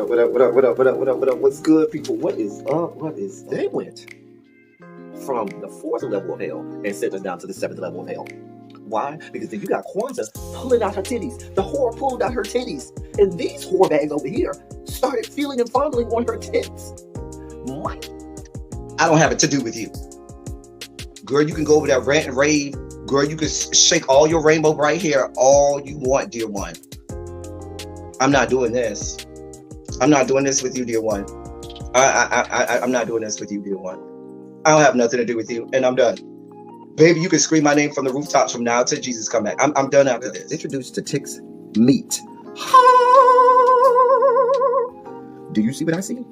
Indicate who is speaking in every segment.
Speaker 1: up, what up, what up, what up, what up, what up, what up? What's good, people? What is up? What is They went from the 4th level of hell and sent us down to the 7th level of hell. Why? Because then you got Kwanzaa pulling out her titties. The whore pulled out her titties. And these whore bags over here started feeling and fondling on her tits. What?
Speaker 2: I don't have it to do with you. Girl, you can go over there, rant and rave. Girl, you can shake all your rainbow bright hair all you want, dear one. I'm not doing this. I'm not doing this with you, dear one. I'm not doing this with you, dear one. I don't have nothing to do with you, and I'm done. Baby, you can scream my name from the rooftops from now till Jesus come back. I'm done after this.
Speaker 1: Introduced to Tick's Meat. Do you see what I see?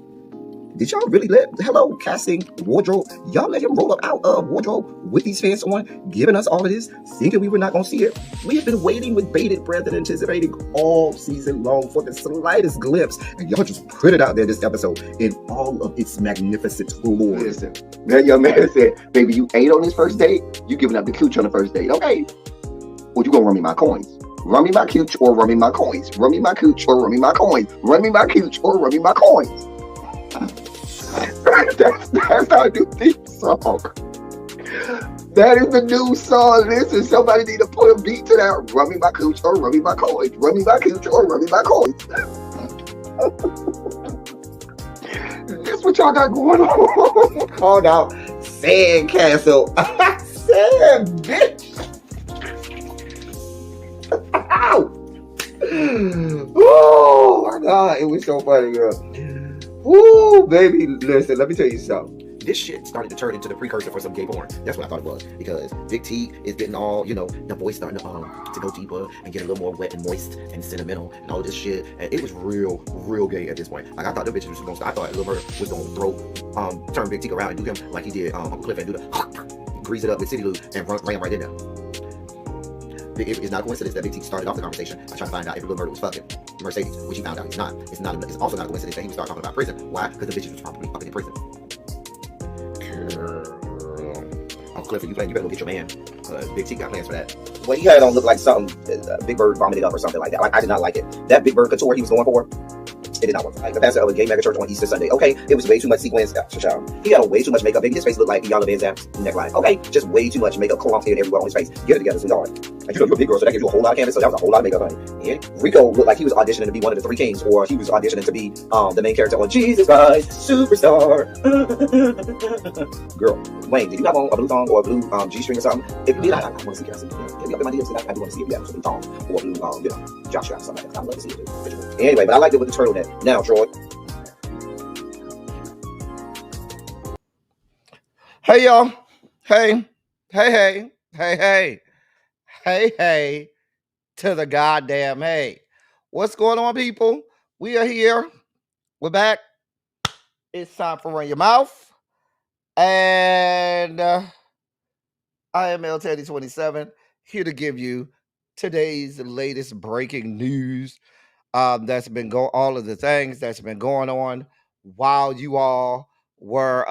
Speaker 1: Did y'all really hello, casting, wardrobe, y'all let him roll up out of wardrobe with these fans on, giving us all of this, thinking we were not going to see it? We have been waiting with bated breath and anticipating all season long for the slightest glimpse, and y'all just put it out there this episode in all of its magnificent glory.
Speaker 3: Listen, that young man said, baby, you ate on this first date, you giving up the cooch on the first date, okay? Well, you gonna run me my coins. Run me my cooch or run me my coins. Run me my cooch or run me my coins. Run me my cooch or run me my coins. That's our new theme song. That is the new song. Listen, somebody need to put a beat to that. Run me my cooch or run me my coins. Run me my cooch or run me my coins. That's what y'all got going on.
Speaker 1: Called out Sandcastle. Sand, bitch. Ow. Oh my God, it was so funny, girl. Woo, baby, listen, let me tell you something. This shit started to turn into the precursor for some gay porn. That's what I thought it was. Because Big T is getting all, the voice starting to go deeper and get a little more wet and moist and sentimental and all this shit. And it was real gay at this point. Like, I thought the bitch was going to start. I thought Lil Murder was going to turn Big T around and do him like he did Uncle Cliff and do the grease it up with City Lou and ran right in there. It's not a coincidence that Big T started off the conversation by trying to find out if Lil Murder was fucking Mercedes, which he found out he's not. It's also not a coincidence that he would start talking about prison. Why? Because the bitches was probably fucking in prison. Uncle Clifford, you better go get your man. Big T got plans for that. Well, he had on look like something Big Bird vomited up or something like that. Like, I did not like it. That Big Bird couture he was going for, it did not work. Like the pastor of a gay mega church on Easter Sunday. Okay, it was way too much sequins. He had on way too much makeup. Baby, his face looked like Iyanla Van Zandt's neckline. Okay, just way too much makeup clumped in everywhere on his face. Get it together, sweetheart. And you're a big girl, so that gives you a whole lot of canvas. So that was a whole lot of makeup, honey. And Rico looked like he was auditioning to be one of the three kings, or he was auditioning to be the main character on Jesus Christ Superstar. Girl, Wayne, did you have on a blue thong or a blue G-string or something? If you did, I want to see it. Hit me up in my DMs. I do want to see if you have a blue thong or a blue Joshua or something like that. I'd love to see it. Anyway, but I liked it with the turtleneck. Now, Troy. Hey, y'all. Hey to the goddamn hey. What's going on, people? We are here. We're back. It's time for Run Your Mouth. And I am El Teddy 27, here to give you today's latest breaking news. That's been all of the things that's been going on while you all were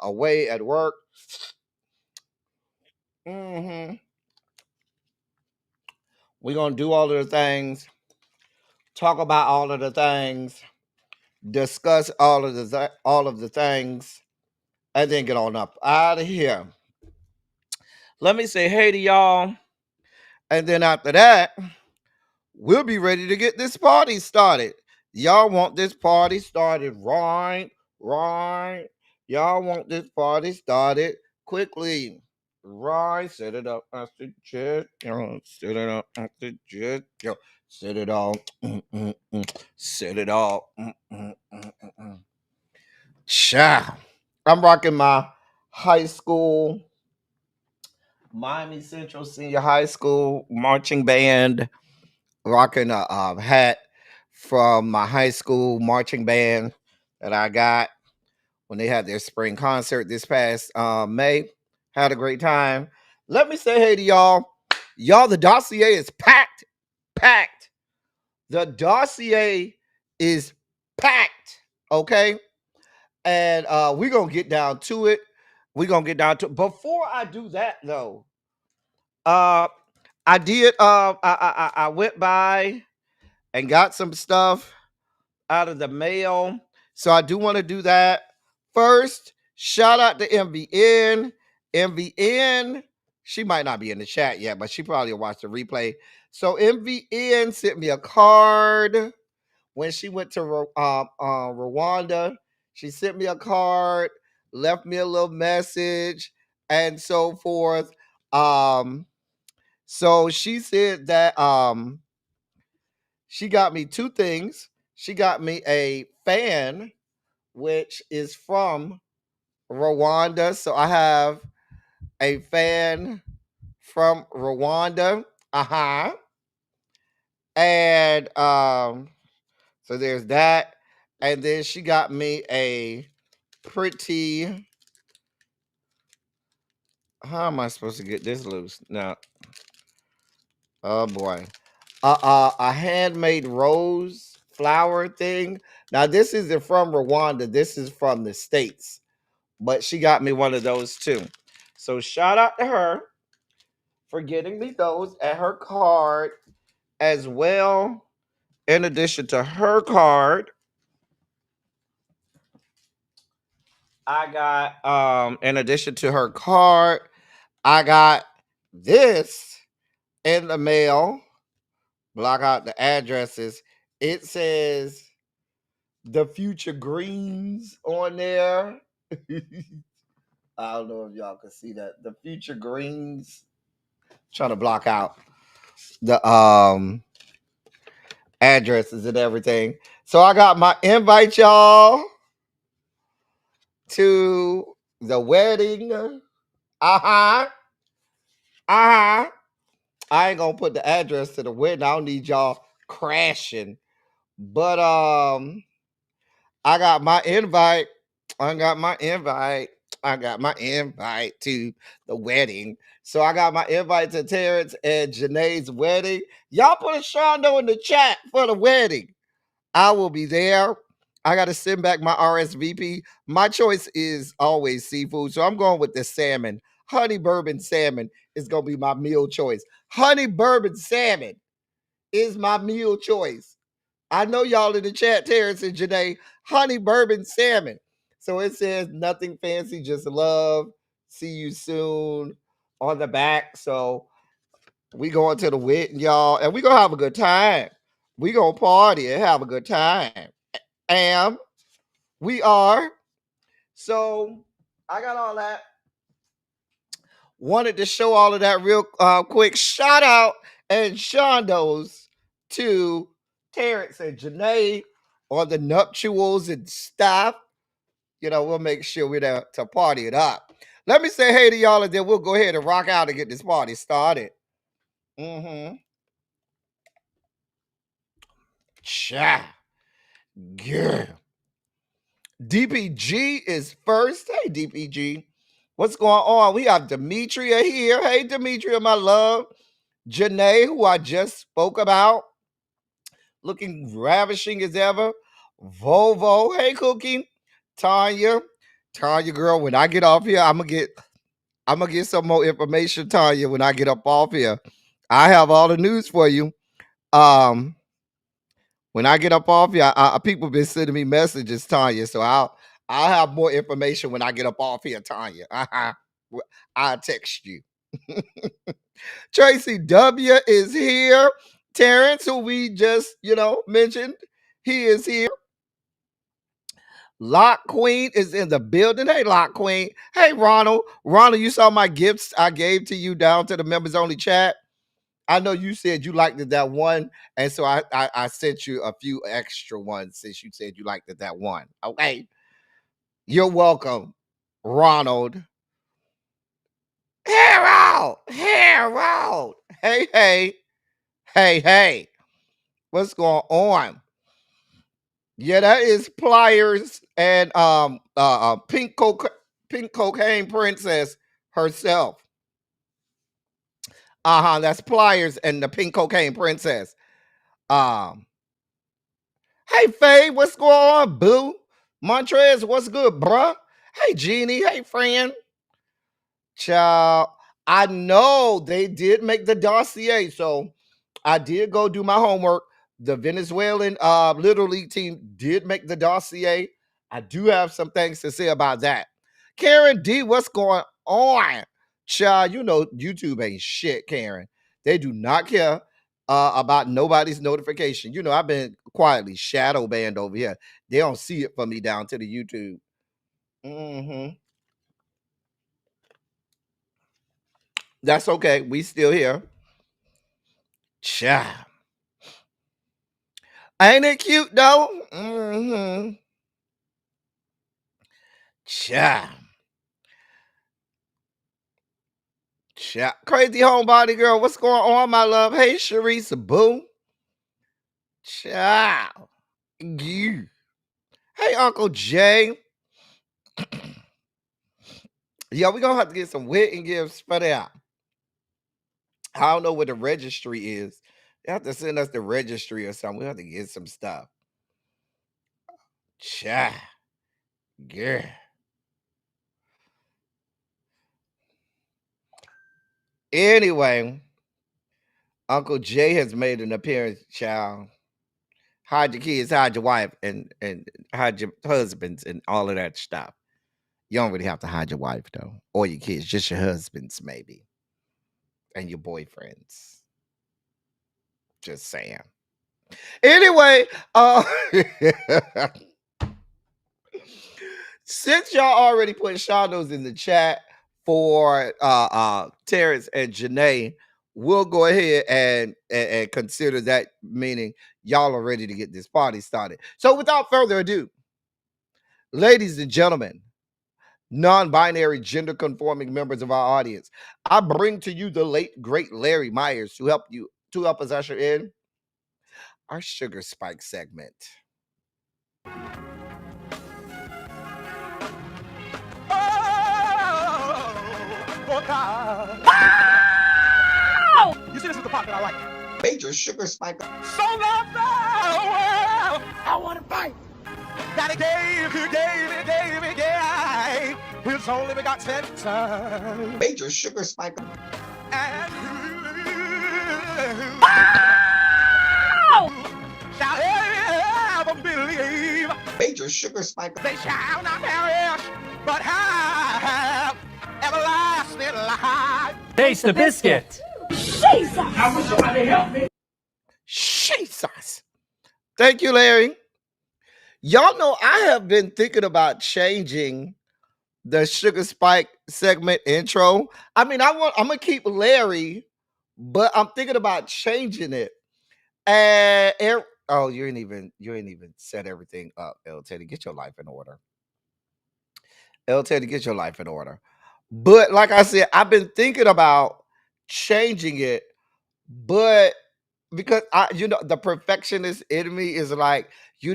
Speaker 1: away at work. We're gonna do all of the things, talk about all of the things, discuss all of the things, and then get on up out of here. Let me say hey to y'all, and then after that, we'll be ready to get this party started. Y'all want this party started right? Y'all want this party started quickly. Right, set it up, I suggest, set it up, I suggest, set it all, set it all, Cha. I'm rocking my high school, Miami Central Senior High School marching band, rocking a hat from my high school marching band that I got when they had their spring concert this past May. Had a great time. Let me say hey to y'all. Y'all, the dossier is packed. The dossier is packed, okay? And we're going to get down to it. Before I do that, though, I went by and got some stuff out of the mail. So I do want to do that. First, shout out to MVN. MVN, she might not be in the chat yet, but she probably will watch the replay. So MVN sent me a card when she went to Rwanda. She sent me a card, left me a little message, and so forth. So she said that she got me two things. She got me a fan, which is from Rwanda. So I have a fan from Rwanda. And so there's that. And then she got me a pretty. How am I supposed to get this loose? Now, oh boy. A handmade rose flower thing. Now, this isn't from Rwanda. This is from the States. But she got me one of those too. So shout out to her for getting me those at her card as well. In addition to her card, I got in addition to her card, I got this in the mail. Block out the addresses. It says the future greens on there. I don't know if y'all can see that. The future greens. Trying to block out the addresses and everything. So I got my invite, y'all, to the wedding. I ain't gonna put the address to the wedding. I don't need y'all crashing. But I got my invite. I got my invite to the wedding. So I got my invite to Terrence and Janae's wedding. Y'all put a Shondo in the chat for the wedding. I will be there. I got to send back my RSVP. My choice is always seafood. So I'm going with the salmon. Honey bourbon salmon is going to be my meal choice. Honey bourbon salmon is my meal choice. I know y'all in the chat, Terrence and Janae, honey bourbon salmon. So it says nothing fancy, just love. See you soon on the back. So we going to the wedding, y'all, and we gonna have a good time. We gonna party and have a good time. And we are. So I got all that. Wanted to show all of that real quick. Shout out and Shondos to Terrence and Janae on the nuptials and stuff. You know, we'll make sure we're there to party it up. Let me say hey to y'all, and then we'll go ahead and rock out and get this party started. Cha. Girl. DPG is first. Hey, DPG. What's going on? We have Demetria here. Hey, Demetria, my love. Janae, who I just spoke about, looking ravishing as ever. Volvo, hey, Cookie. Tanya, girl, when I get off here, I'm gonna get some more information, Tanya, when I get up off here. I have all the news for you. When I get up off here, people been sending me messages, Tanya. So I'll have more information when I get up off here, Tanya. I'll text you. Tracy W is here. Terrence, who we just, mentioned, he is here. Lock Queen is in the building. Hey, Lock Queen. Hey, Ronald. Ronald, you saw my gifts I gave to you down to the members only chat. I know you said you liked it that one, and so I sent you a few extra ones since you said you liked it that one. Okay. You're welcome, Ronald. Harold. Hey. What's going on? Yeah, that is Pliers and Pink Cocaine Princess herself. That's Pliers and the Pink Cocaine Princess. Hey Faye, what's going on, boo? Montrez, what's good, bruh? Hey Jeannie, hey friend. Child, I know they did make the dossier, so I did go do my homework. The Venezuelan Little League team did make the dossier. I do have some things to say about that. Karen D, what's going on? Child, you know YouTube ain't shit, Karen. They do not care about nobody's notification. You know, I've been quietly shadow banned over here. They don't see it for me down to the YouTube. That's okay. We still here. Child. Ain't it cute though? Child. Child. Crazy homebody girl, what's going on, my love? Hey, Sharice Boo. Child. You. Hey, Uncle Jay. Yeah, we're gonna have to get some wedding gifts for that. I don't know what the registry is. They have to send us the registry or something. We have to get some stuff. Child. Yeah. Anyway, Uncle Jay has made an appearance, child. Hide your kids, hide your wife, and hide your husbands and all of that stuff. You don't really have to hide your wife though, or your kids, just your husbands maybe, and your boyfriends. Just saying. Anyway, since y'all already put shadows in the chat for Terrence and Janae, we'll go ahead and consider that, meaning y'all are ready to get this party started. So without further ado, ladies and gentlemen, non-binary gender conforming members of our audience, I bring to you the late great Larry Myers to help us usher in our Sugar Spike segment.
Speaker 4: Oh, God. You see, this is the part that I like.
Speaker 2: Major Sugar Spike.
Speaker 4: So long now, I want to fight. That he gave, his only begotten son.
Speaker 2: Major Sugar Spike.
Speaker 4: And shall ever believe.
Speaker 2: Major Sugar Spike.
Speaker 4: They shall not perish, but have everlasting life.
Speaker 5: Taste the biscuit.
Speaker 6: Jesus! I wish somebody help me.
Speaker 1: Jesus. Thank you, Larry. Y'all know I have been thinking about changing the Sugar Spike segment intro. I mean, I'm gonna keep Larry, but I'm thinking about changing it. And you ain't even set everything up, El Teddy. Get your life in order. El Teddy, get your life in order. But like I said, I've been thinking about changing it, but because the perfectionist in me is like, you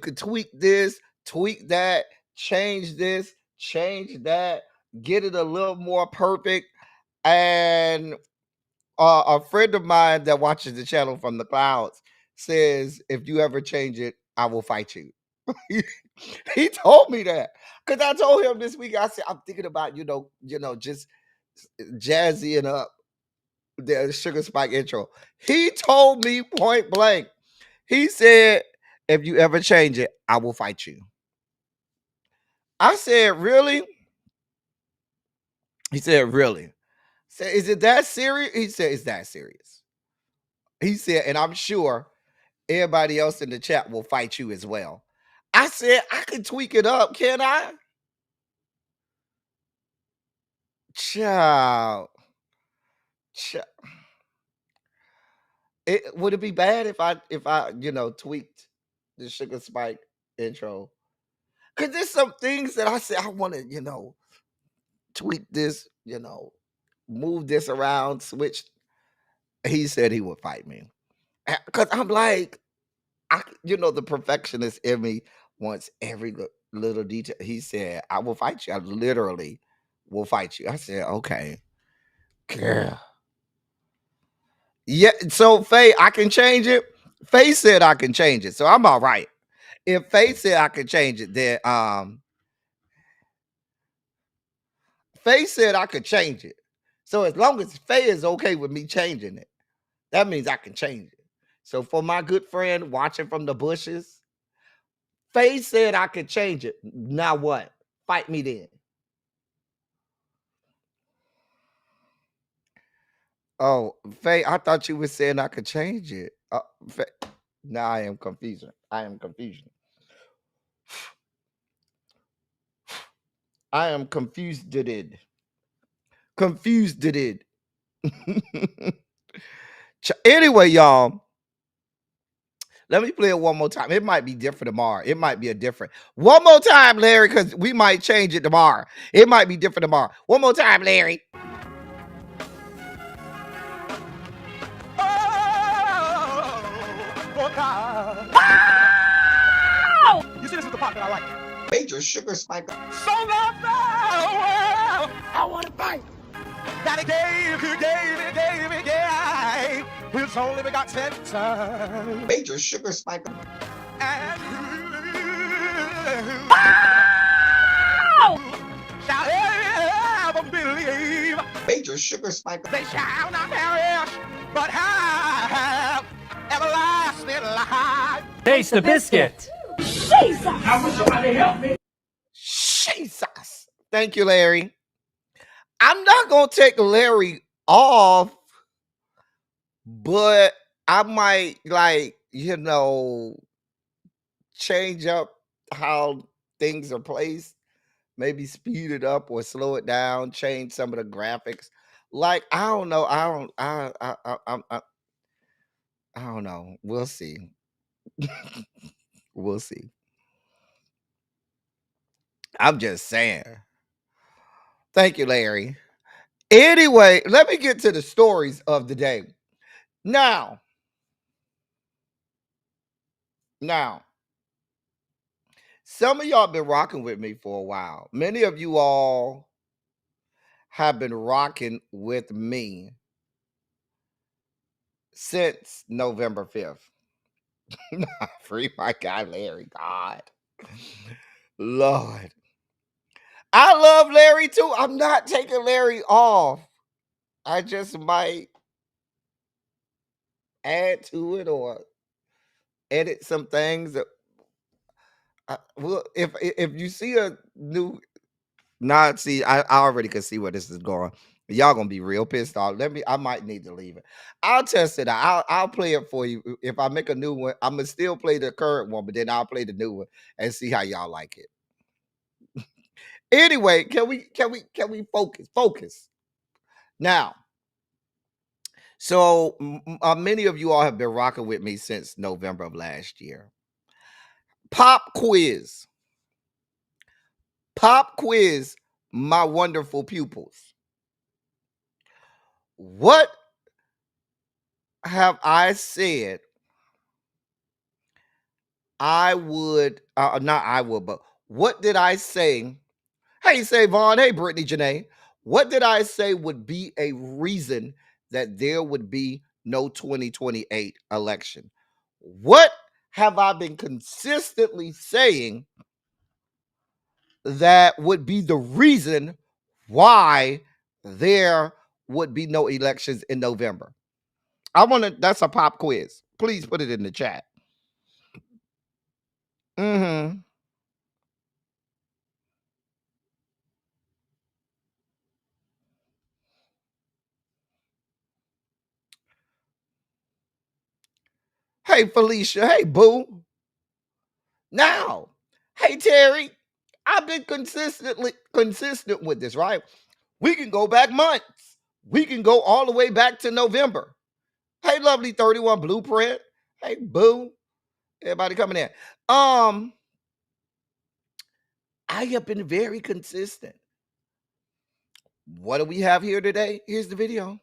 Speaker 1: could tweak this, tweak that, change this, change that, get it a little more perfect. And a friend of mine that watches the channel from the clouds says, if you ever change it, I will fight you. He told me that, because I told him this week, I said, I'm thinking about, just jazzying up the Sugar Spike intro. He told me point blank. He said, if you ever change it, I will fight you. I said, really? He said, really? I said, is it that serious? He said, it's that serious. He said, and I'm sure everybody else in the chat will fight you as well. I said, I can tweak it up, can I? Child. Would it be bad if I tweaked the Sugar Spike intro? Because there's some things that I said I want to, tweak this, move this around, switch. He said he would fight me. Because I'm like, the perfectionist in me wants every little detail. He said, I will fight you. I literally will fight you. I said, okay. Girl. Yeah, so Faye, I can change it. Faye said I can change it. So I'm all right. If Faye said I could change it, then Faye said I could change it. So as long as Faye is okay with me changing it, that means I can change it. So for my good friend watching from the bushes, Faye said I could change it. Now what? Fight me then. Oh, Faye, I thought you were saying I could change it. Faye, now I am confused. I am confused. I am confused. Did it? Confused. Did it? Anyway, y'all. Let me play it one more time. It might be different tomorrow. It might be a different. One more time, Larry, because we might change it tomorrow. It might be different tomorrow. One more time, Larry.
Speaker 4: Oh, God. You see, this is the part that I like.
Speaker 2: Major sugar spike.
Speaker 4: So love the world. I want to fight. That he gave his only begotten son.
Speaker 2: Major sugar spike.
Speaker 4: And shall ever believe.
Speaker 2: Major sugar spike.
Speaker 4: They shall not perish, but have everlasting life.
Speaker 5: Taste the biscuit.
Speaker 6: Jesus!
Speaker 4: I wish somebody help me.
Speaker 1: Jesus. Thank you, Larry. I'm not going to take Larry off, but I might, change up how things are placed. Maybe speed it up or slow it down, change some of the graphics. Like, I don't know. I don't know. We'll see. We'll see. I'm just saying. Thank you, Larry. Anyway, let me get to the stories of the day. Now, some of y'all been rocking with me for a while. Many of you all have been rocking with me since November 5th. Free my guy, Larry. God. Lord. I love Larry too. I'm not taking Larry off. I just might add to it or edit some things. Well, if you see a new, see, I already can see where this is going. Y'all gonna be real pissed off. I might need to leave it. I'll test it out. I'll play it for you. If I make a new one, I'm gonna still play the current one, but then I'll play the new one and see how y'all like it. Anyway, can we focus now? So many of you all have been rocking with me since November of last year. Pop quiz, my wonderful pupils. What have I said I would, not I would, but what did I say? Hey, Savon. Hey, Brittany Janae. What did I say would be a reason that there would be no 2028 election? What have I been consistently saying that would be the reason why there would be no elections in November? That's a pop quiz. Please put it in the chat. Mm-hmm. Hey, Felicia. Hey, Boo. Now, hey, Terry. I've been consistent with this, right? We can go back months. We can go all the way back to November. Hey, lovely 31 Blueprint. Hey, Boo. Everybody coming in. I have been very consistent. What do we have here today? Here's the video.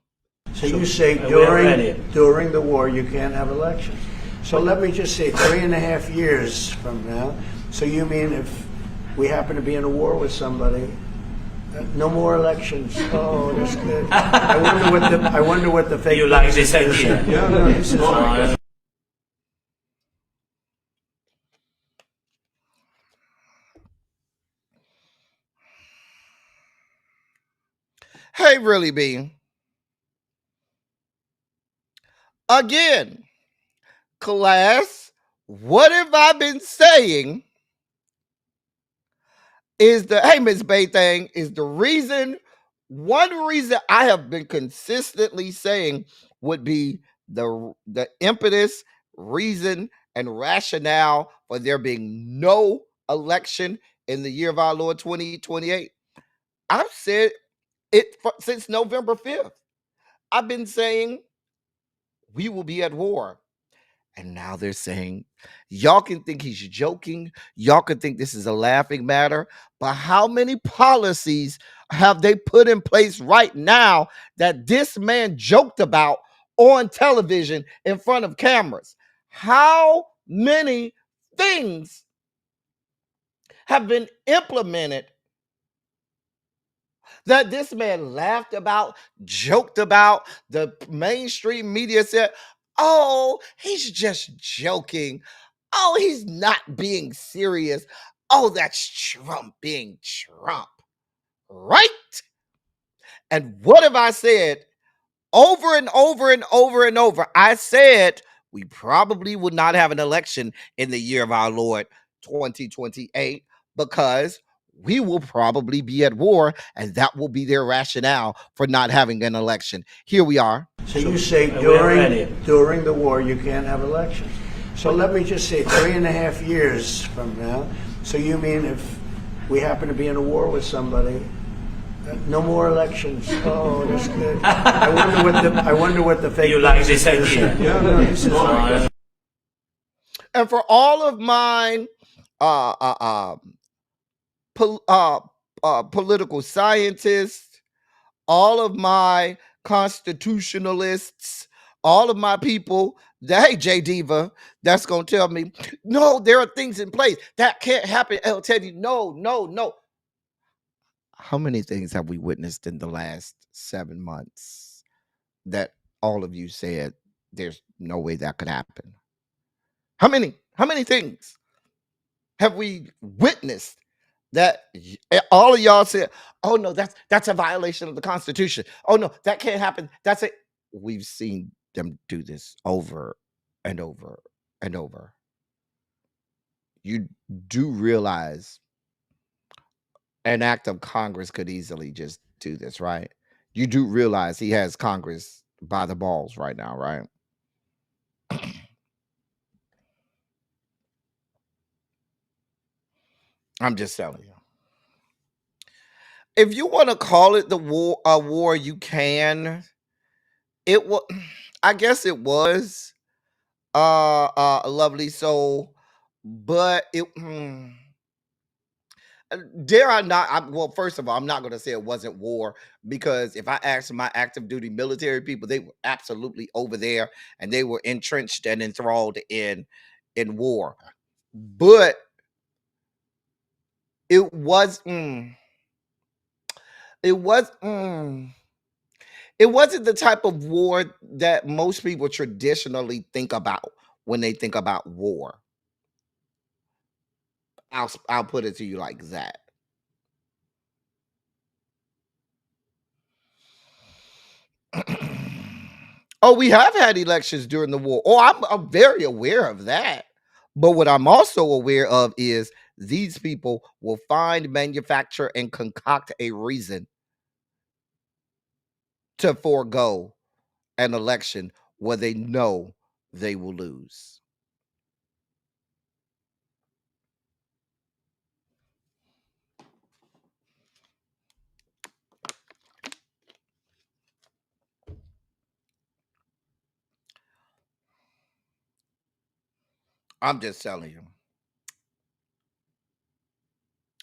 Speaker 7: So you say during the war you can't have elections. So let me just say 3.5 years from now. So you mean if we happen to be in a war with somebody, no more elections? Oh, that's good. I wonder what the fake.
Speaker 5: You like this idea?
Speaker 7: No, this is fine.
Speaker 1: Hey, really, B. Again, class, what have I been saying is the, hey, Miss Bay thing is the reason, one reason I have been consistently saying would be the impetus, reason, and rationale for there being no election in the year of our Lord 2028. I've said it since November 5th. I've been saying we will be at war. And now they're saying, y'all can think he's joking. Y'all can think this is a laughing matter. But how many policies have they put in place right now that this man joked about on television in front of cameras? How many things have been implemented that this man laughed about, joked about? The mainstream media said, oh, he's just joking. Oh, he's not being serious. Oh, that's Trump being Trump. Right? And what have I said over and over and over and over? I said we probably would not have an election in the year of our Lord 2028 because we will probably be at war, and that will be their rationale for not having an election. Here we are.
Speaker 7: So you say during the war you can't have elections. So let me just say 3.5 years from now. So you mean if we happen to be in a war with somebody, no more elections? Oh, that's good. I wonder what the fake.
Speaker 5: You like this idea?
Speaker 7: Yeah, no, this is right.
Speaker 1: And for all of mine, political scientists, all of my constitutionalists, all of my people that, hey, J Diva, that's going to tell me, no, there are things in place that can't happen. I'll tell you, no. How many things have we witnessed in the last 7 months that all of you said there's no way that could happen? How many things have we witnessed that all of y'all said, oh no, that's a violation of the Constitution. Oh no, that can't happen. That's it. We've seen them do this over and over and over. You do realize an act of Congress could easily just do this, right? You do realize he has Congress by the balls right now, right? I'm just telling you. If you want to call it the war, a war, you can. It was, I guess it was, lovely. So, but it, dare I not? Well, first of all, I'm not going to say it wasn't war because if I asked my active duty military people, they were absolutely over there and they were entrenched and enthralled in war. But it was, it was. It wasn't the type of war that most people traditionally think about when they think about war. I'll put it to you like that. Oh, we have had elections during the war. Oh, I'm very aware of that. But what I'm also aware of is these people will find, manufacture, and concoct a reason to forego an election where they know they will lose. I'm just telling you.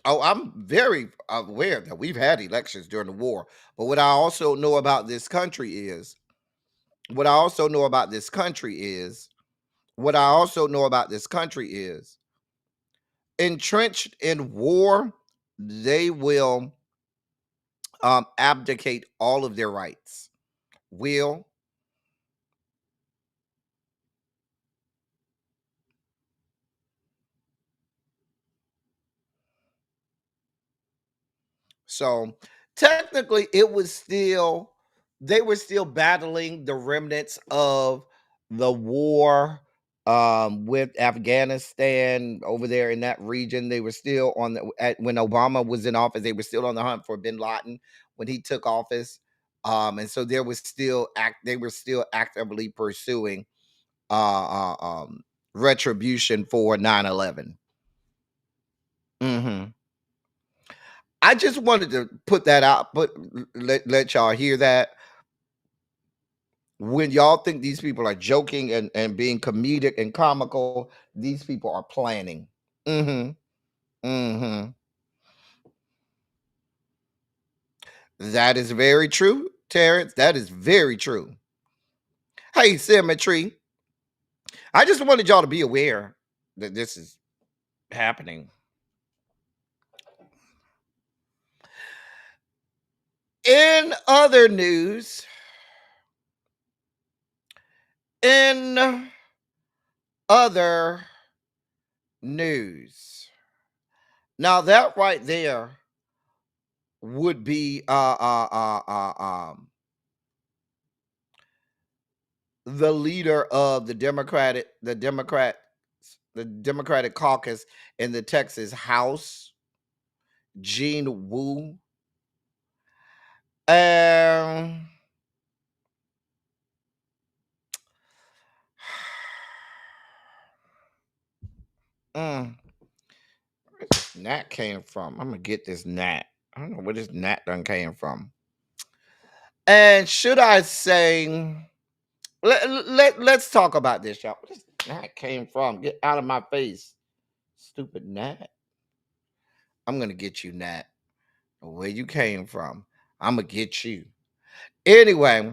Speaker 1: Oh, I'm very aware that we've had elections during the war. But what I also know about this country is, what I also know about this country is, what I also know about this country is, entrenched in war, they will abdicate all of their rights. Will. So technically, it was still, they were still battling the remnants of the war with Afghanistan over there in that region. They were still on when Obama was in office, they were still on the hunt for bin Laden when he took office. And so they were still actively pursuing retribution for 9/11. I just wanted to put that out, but let y'all hear that. When y'all think these people are joking and being comedic and comical, these people are planning. That is very true, Terrence. That is very true. Hey, Symmetry. I just wanted y'all to be aware that this is happening. In other news, now that right there would be the leader of the Democratic caucus in the Texas House, Gene Wu. Where this gnat came from? I'm gonna get this gnat. I don't know where this gnat done came from. And should I say, let's talk about this, y'all. Where this gnat came from? Get out of my face, stupid gnat. I'm gonna get you, gnat. Where you came from? I'm gonna get you. Anyway.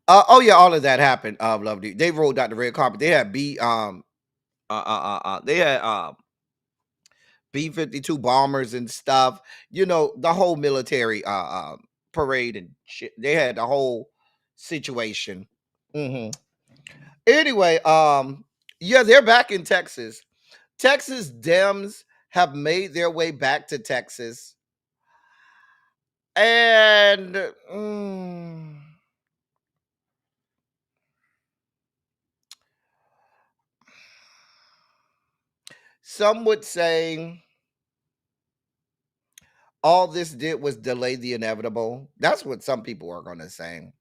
Speaker 1: Oh yeah, all of that happened. Lovely. They rolled out the red carpet. They had B-52 bombers and stuff. You know, the whole military parade and shit. They had the whole situation. Anyway, yeah, they're back in Texas. Texas Dems have made their way back to Texas. And some would say all this did was delay the inevitable. That's what some people are going to say.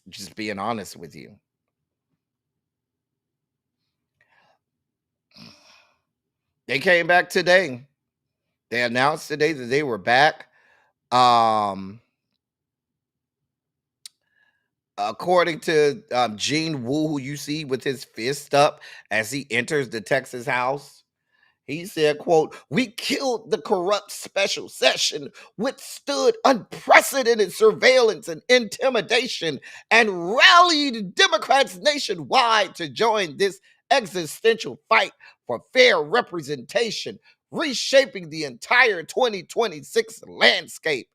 Speaker 1: Just being honest with you. They came back today. They announced today that they were back. According to Gene Wu, who you see with his fist up as he enters the Texas House, he said, quote, "We killed the corrupt special session, withstood unprecedented surveillance and intimidation, and rallied Democrats nationwide to join this existential fight for fair representation, reshaping the entire 2026 landscape."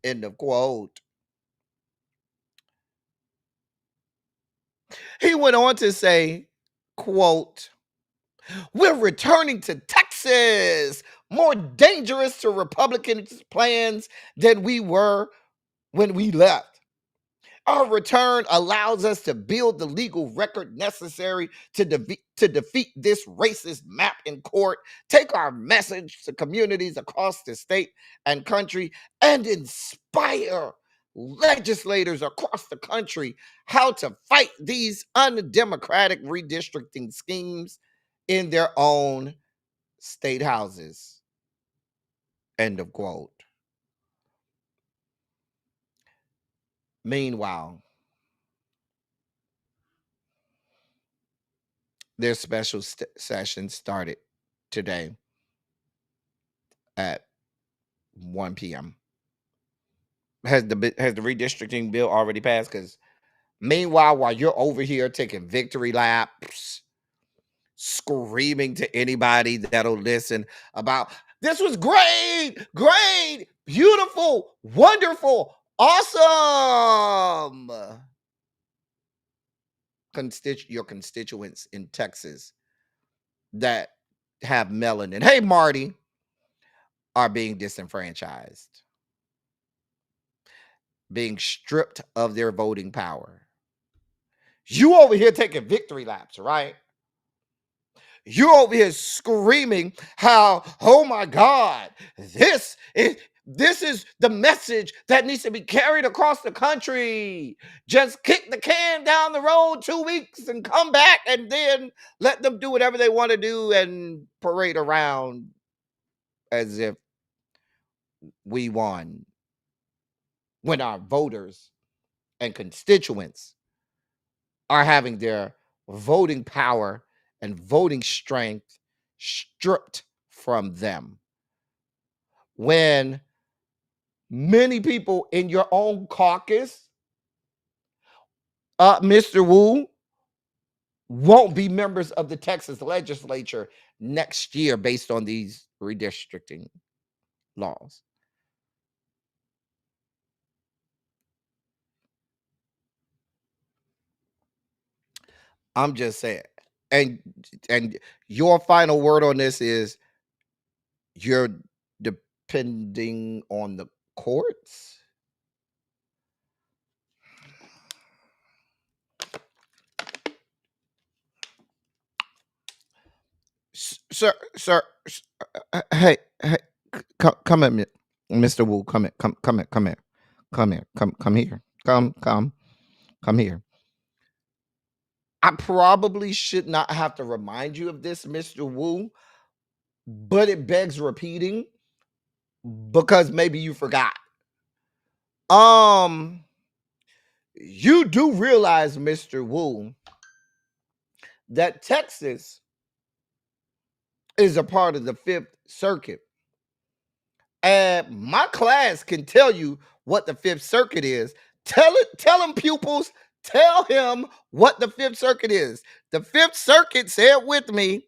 Speaker 1: End of quote. He went on to say, quote, "We're returning to Texas, more dangerous to Republicans' plans than we were when we left. Our return allows us to build the legal record necessary to defeat this racist map in court, take our message to communities across the state and country, and inspire legislators across the country how to fight these undemocratic redistricting schemes in their own state houses." End of quote. Meanwhile, their special session started today at 1 p.m. Has the redistricting bill already passed? Because meanwhile, while you're over here taking victory laps, screaming to anybody that'll listen about this was great, beautiful, wonderful, awesome. Your constituents in Texas that have melanin, hey Marty, are being disenfranchised being stripped of their voting power. You over here taking victory laps, right? You over here screaming how, oh my God, this is the message that needs to be carried across the country. Just kick the can down the road 2 weeks and come back and then let them do whatever they want to do and parade around as if we won, when our voters and constituents are having their voting power and voting strength stripped from them. When many people in your own caucus, Mr. Wu, won't be members of the Texas legislature next year based on these redistricting laws. I'm just saying. And your final word on this is you're depending on the courts? Sir, hey, come at me, Mr. Wu. Come here, come here, come here. I probably should not have to remind you of this, Mr. Wu, but it begs repeating because maybe you forgot. You do realize, Mr. Wu, that Texas is a part of the Fifth Circuit. And my class can tell you what the Fifth Circuit is. Tell him, pupils, tell him what the Fifth Circuit is. The Fifth Circuit, say it with me,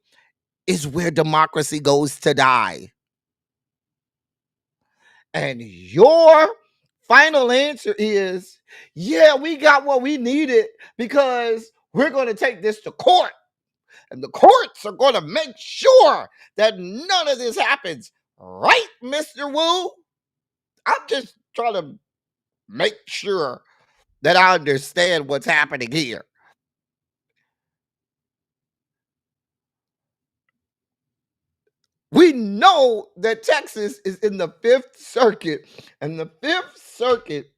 Speaker 1: is where democracy goes to die. And your final answer is, yeah, we got what we needed because we're going to take this to court. And the courts are going to make sure that none of this happens. Right, Mr. Wu? I'm just trying to make sure that I understand what's happening here. We know that Texas is in the Fifth Circuit, and the Fifth Circuit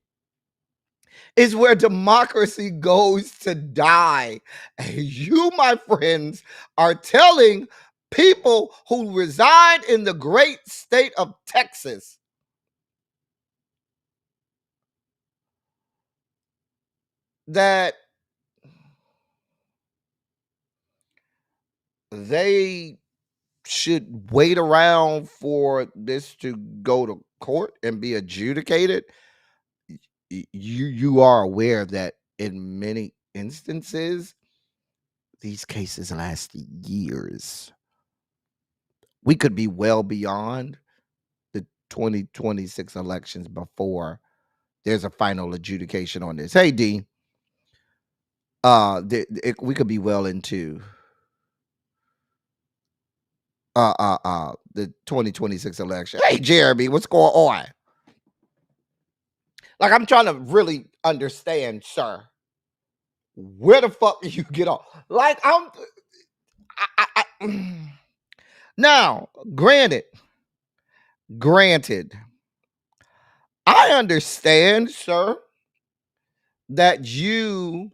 Speaker 1: is where democracy goes to die. And you, my friends, are telling people who reside in the great state of Texas that they should wait around for this to go to court and be adjudicated. You are aware that in many instances, these cases last years. We could be well beyond the 2026 elections before there's a final adjudication on this. Hey, D, we could be well into the 2026 election. Hey, Jeremy, what's going on? Like, I'm trying to really understand, sir. Where the fuck did you get off? Like, now, granted, I understand, sir, that you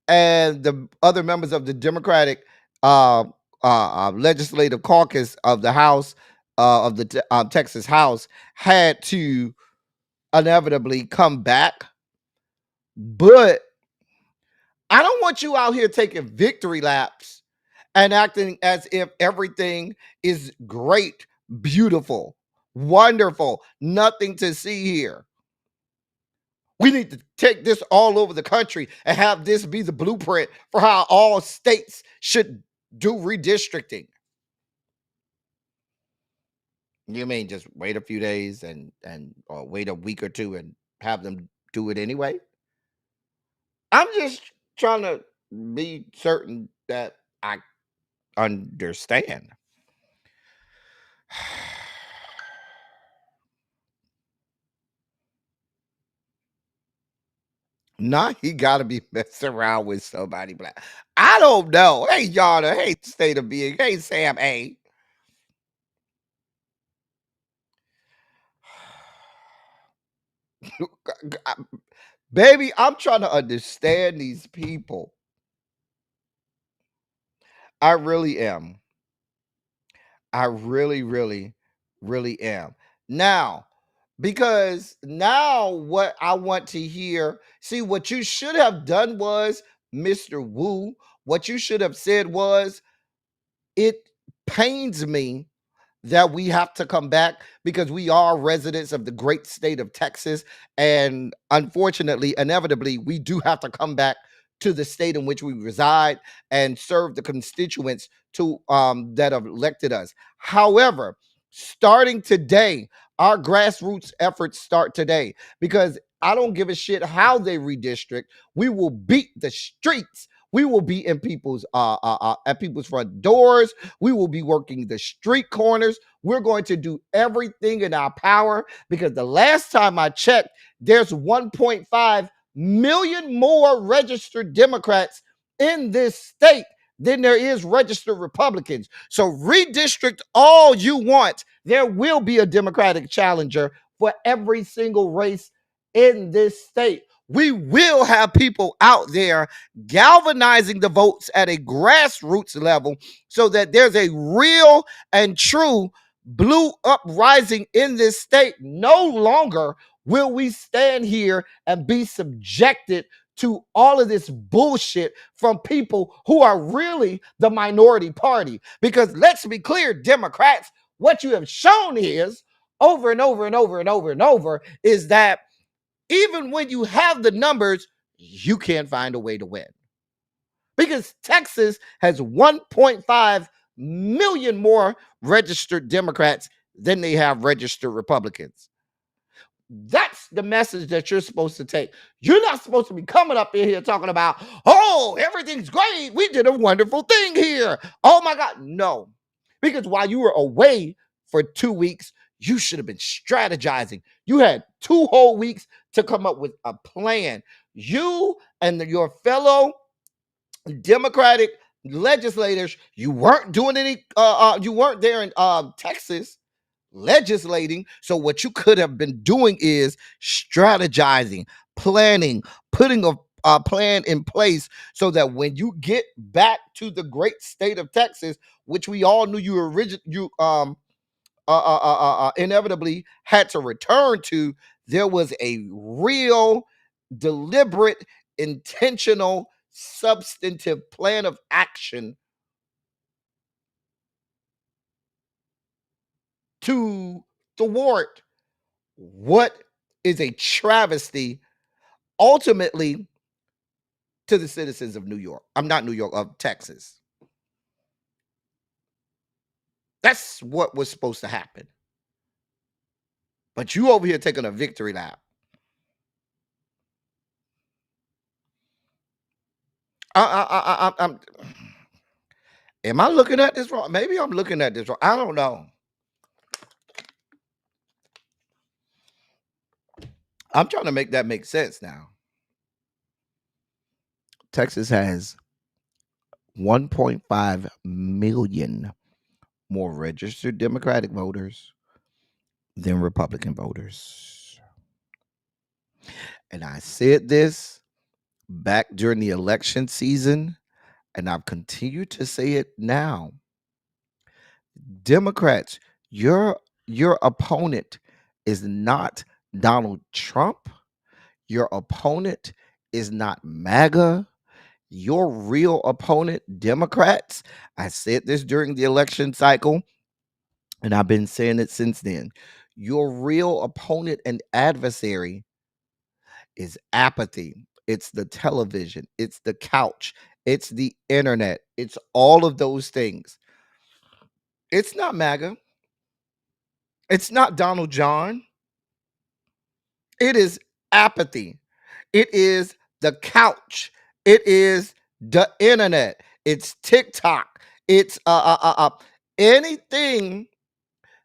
Speaker 1: and the other members of the Democratic legislative caucus of the House of the Texas House had to inevitably come back, but I don't want you out here taking victory laps and acting as if everything is great, beautiful, wonderful, nothing to see here. We need to take this all over the country and have this be the blueprint for how all states should do redistricting. You mean just wait a few days or wait a week or two and have them do it anyway? I'm just trying to be certain that I understand. Nah, he gotta be messing around with somebody black. I don't know. Hey, Yana. Hey, State of Being. Hey, Sam A. Baby, I'm trying to understand these people. I really am. I really, really, really am. Now, because now what I want to hear, see, what you should have done was, Mr. Wu, what you should have said was, it pains me that we have to come back because we are residents of the great state of Texas. And unfortunately, inevitably, we do have to come back to the state in which we reside and serve the constituents to that have elected us. However, starting today, our grassroots efforts start today because I don't give a shit how they redistrict. We will beat the streets. We will be in people's at people's front doors. We will be working the street corners. We're going to do everything in our power because the last time I checked, there's 1.5 million more registered Democrats in this state than there is registered Republicans. So redistrict all you want. There will be a Democratic challenger for every single race in this state. We will have people out there galvanizing the votes at a grassroots level so that there's a real and true blue uprising in this state. No longer will we stand here and be subjected to all of this bullshit from people who are really the minority party. Because let's be clear, Democrats, what you have shown is over and over and over and over and over is that even when you have the numbers, you can't find a way to win. Because Texas has 1.5 million more registered Democrats than they have registered Republicans. That's the message that you're supposed to take. You're not supposed to be coming up in here talking about, oh, everything's great. We did a wonderful thing here. Oh my God. No. Because while you were away for 2 weeks, you should have been strategizing. You had 2 whole weeks to come up with a plan. You and your fellow Democratic legislators, you weren't doing any, you weren't there in Texas legislating. So what you could have been doing is strategizing, planning, putting a plan in place so that when you get back to the great state of Texas, which we all knew inevitably had to return to, there was a real, deliberate, intentional, substantive plan of action to thwart what is a travesty ultimately to the citizens of New York. I'm not New York, of Texas. That's what was supposed to happen. But you over here taking a victory lap. I'm am I looking at this wrong? Maybe I'm looking at this wrong. I don't know. I'm trying to make that make sense now. Texas has 1.5 million more registered Democratic voters than Republican voters. And I said this back during the election season, and I've continued to say it now. Democrats, your opponent is not Donald Trump. Your opponent is not MAGA. Your real opponent, Democrats, I said this during the election cycle, and I've been saying it since then. Your real opponent and adversary is apathy. It's the television, it's the couch, it's the internet, it's all of those things. It's not MAGA. It's not Donald John. It is apathy. It is the couch. It is the internet. It's TikTok. It's anything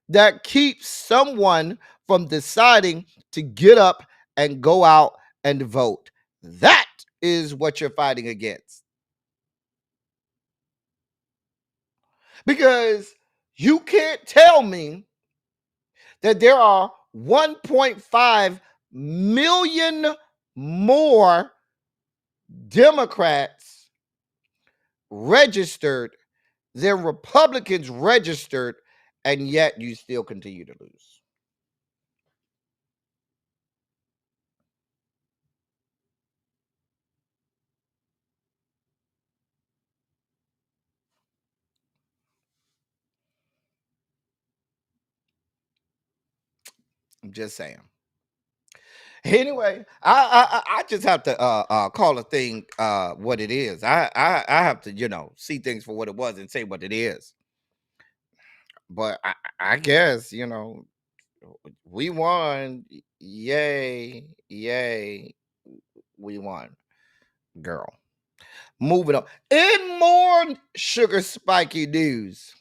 Speaker 1: that keeps someone from deciding to get up and go out and vote. That is what you're fighting against. Because you can't tell me that there are 1.5 million more Democrats registered than Republicans registered, and yet you still continue to lose. I'm just saying. Anyway, I just have to call a thing what it is. I have to see things for what it was and say what it is. But I guess we won. Yay, yay, we won, girl. Moving on. In more sugar spiky news.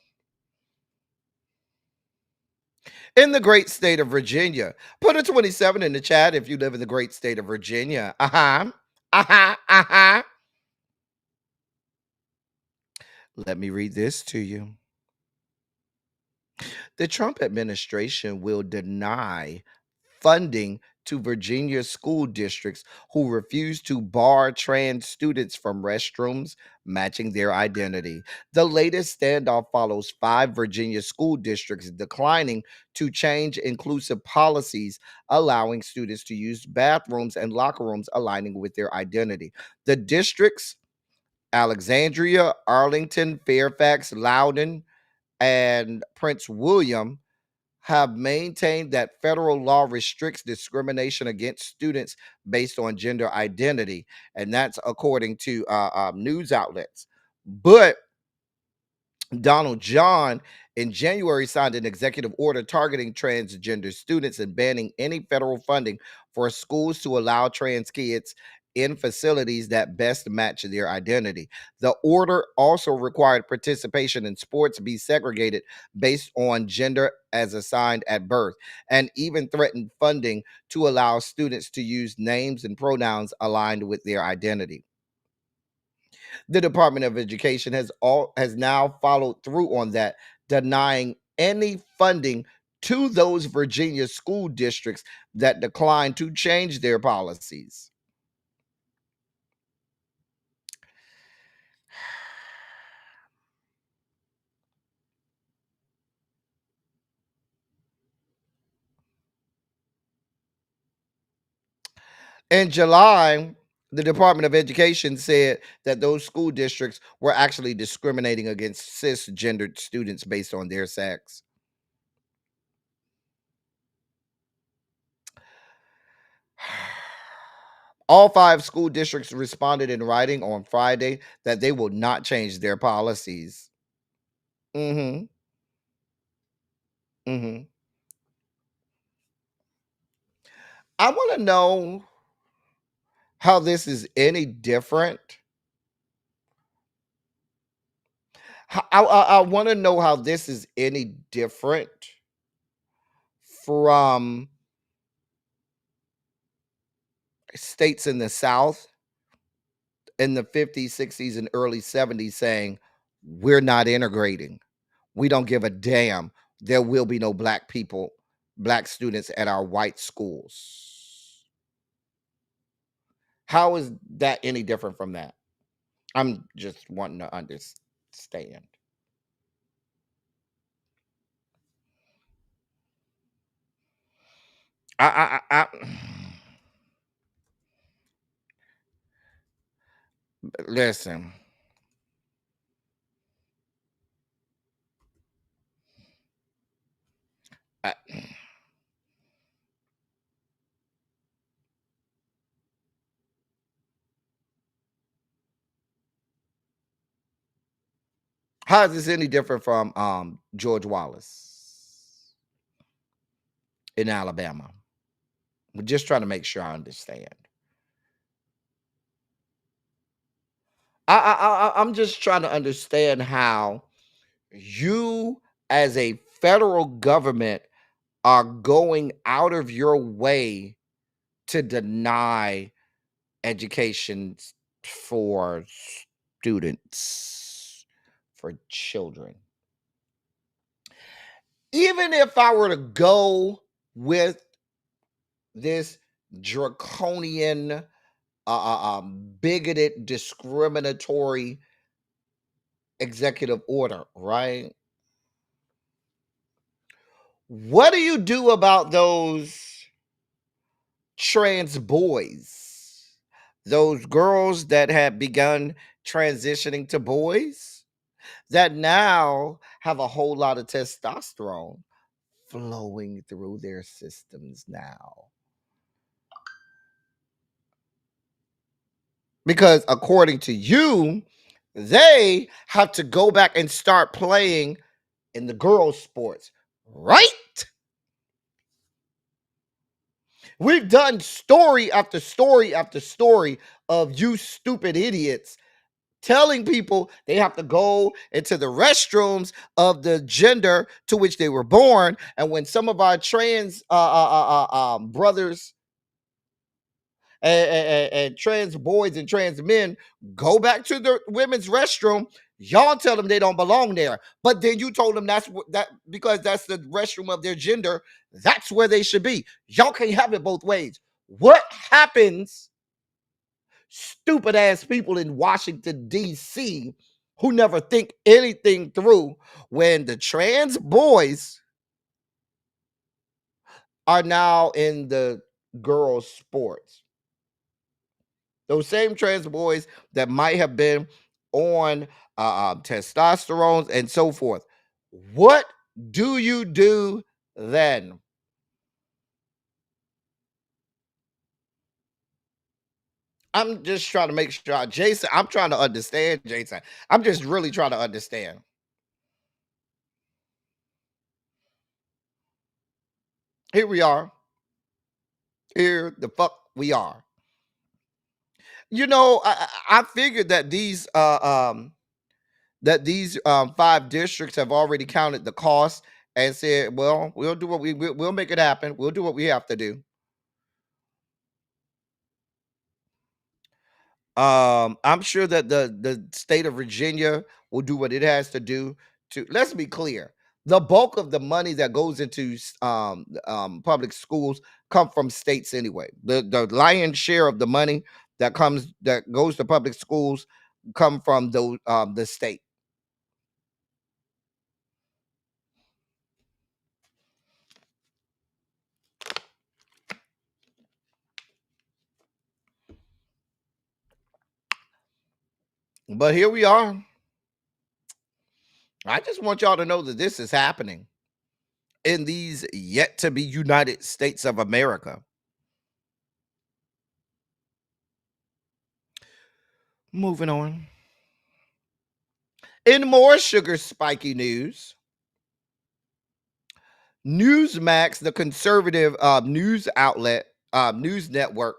Speaker 1: In the great state of Virginia. Put a 27 in the chat if you live in the great state of Virginia. Let me read this to you. The Trump administration will deny funding to Virginia school districts who refuse to bar trans students from restrooms matching their identity. The latest standoff follows 5 Virginia school districts declining to change inclusive policies, allowing students to use bathrooms and locker rooms aligning with their identity. The districts, Alexandria, Arlington, Fairfax, Loudoun, and Prince William, have maintained that federal law restricts discrimination against students based on gender identity, and that's according to news outlets. But Donald John in January signed an executive order targeting transgender students and banning any federal funding for schools to allow trans kids in facilities that best match their identity. The order also required participation in sports be segregated based on gender as assigned at birth, and even threatened funding to allow students to use names and pronouns aligned with their identity. The Department of Education has now followed through on that, denying any funding to those Virginia school districts that declined to change their policies. In July, the Department of Education said that those school districts were actually discriminating against cisgendered students based on their sex. All 5 school districts responded in writing on Friday that they will not change their policies. Mm-hmm. Mm-hmm. I want to know how this is any different. I want to know how this is any different from states in the South in the 50s, 60s, and early 70s saying, we're not integrating. We don't give a damn. There will be no black people, black students at our white schools. How is that any different from that? I'm just wanting to understand. I listen. I, how is this any different from George Wallace in Alabama? We're just trying to make sure I understand. I'm just trying to understand how you, as a federal government, are going out of your way to deny education for students, for children. Even if I were to go with this draconian, bigoted, discriminatory executive order, right? What do you do about those trans boys, those girls that have begun transitioning to boys that now have a whole lot of testosterone flowing through their systems now? Because according to you, they have to go back and start playing in the girls' sports, right? We've done story after story after story of you stupid idiots telling people they have to go into the restrooms of the gender to which they were born. And when some of our trans brothers and trans boys and trans men go back to the women's restroom, y'all tell them they don't belong there. But then you told them that because that's the restroom of their gender, that's where they should be. Y'all can't have it both ways. What happens, stupid ass people in Washington, D.C., who never think anything through, when the trans boys are now in the girls' sports? Those same trans boys that might have been on testosterone and so forth. What do you do then? I'm just trying to make sure, Jason. I'm trying to understand, Jason. I'm just really trying to understand. Here we are. Here the fuck we are. You know, I figured that these 5 districts have already counted the cost and said, well, we'll do what we'll make it happen. We'll do what we have to do. I'm sure that the state of Virginia will do what it has to do to. Let's be clear. The bulk of the money that goes into public schools come from states anyway. The lion's share of the money that goes to public schools come from the state. But here we are. I just want y'all to know that this is happening in these yet to be United States of America. Moving on. In more sugar spiky news, Newsmax, the conservative news outlet, news network,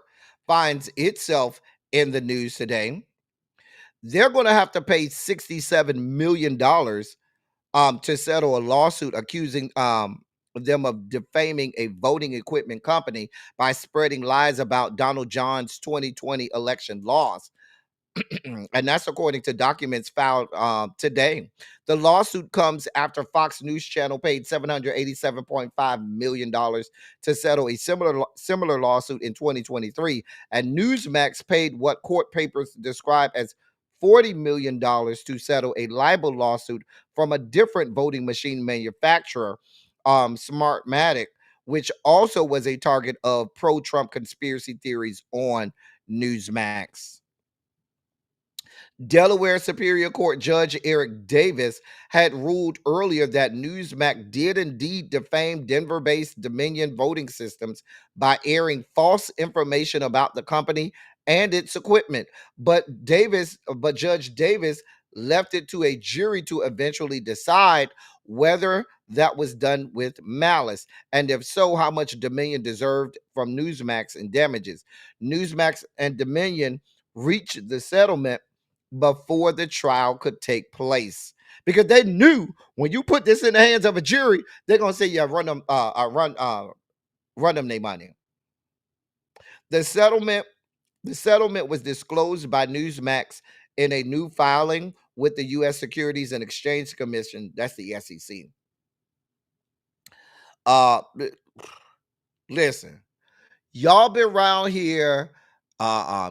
Speaker 1: finds itself in the news today. They're going to have to pay $67 million to settle a lawsuit accusing them of defaming a voting equipment company by spreading lies about Donald John's 2020 election loss. And that's according to documents filed today. The lawsuit comes after Fox News Channel paid $787.5 million to settle a similar lawsuit in 2023. And Newsmax paid what court papers describe as $40 million to settle a libel lawsuit from a different voting machine manufacturer, Smartmatic, which also was a target of pro-Trump conspiracy theories on Newsmax. Delaware Superior Court Judge Eric Davis had ruled earlier that Newsmax did indeed defame Denver-based Dominion voting systems by airing false information about the company and its equipment. But Judge Davis left it to a jury to eventually decide whether that was done with malice, and if so, how much Dominion deserved from Newsmax in damages. Newsmax and Dominion reached the settlement before the trial could take place, because they knew when you put this in the hands of a jury, they're gonna say, yeah, run them their money. The settlement The settlement was disclosed by Newsmax in a new filing with the U.S. Securities and Exchange Commission. That's the SEC. Listen, y'all been around here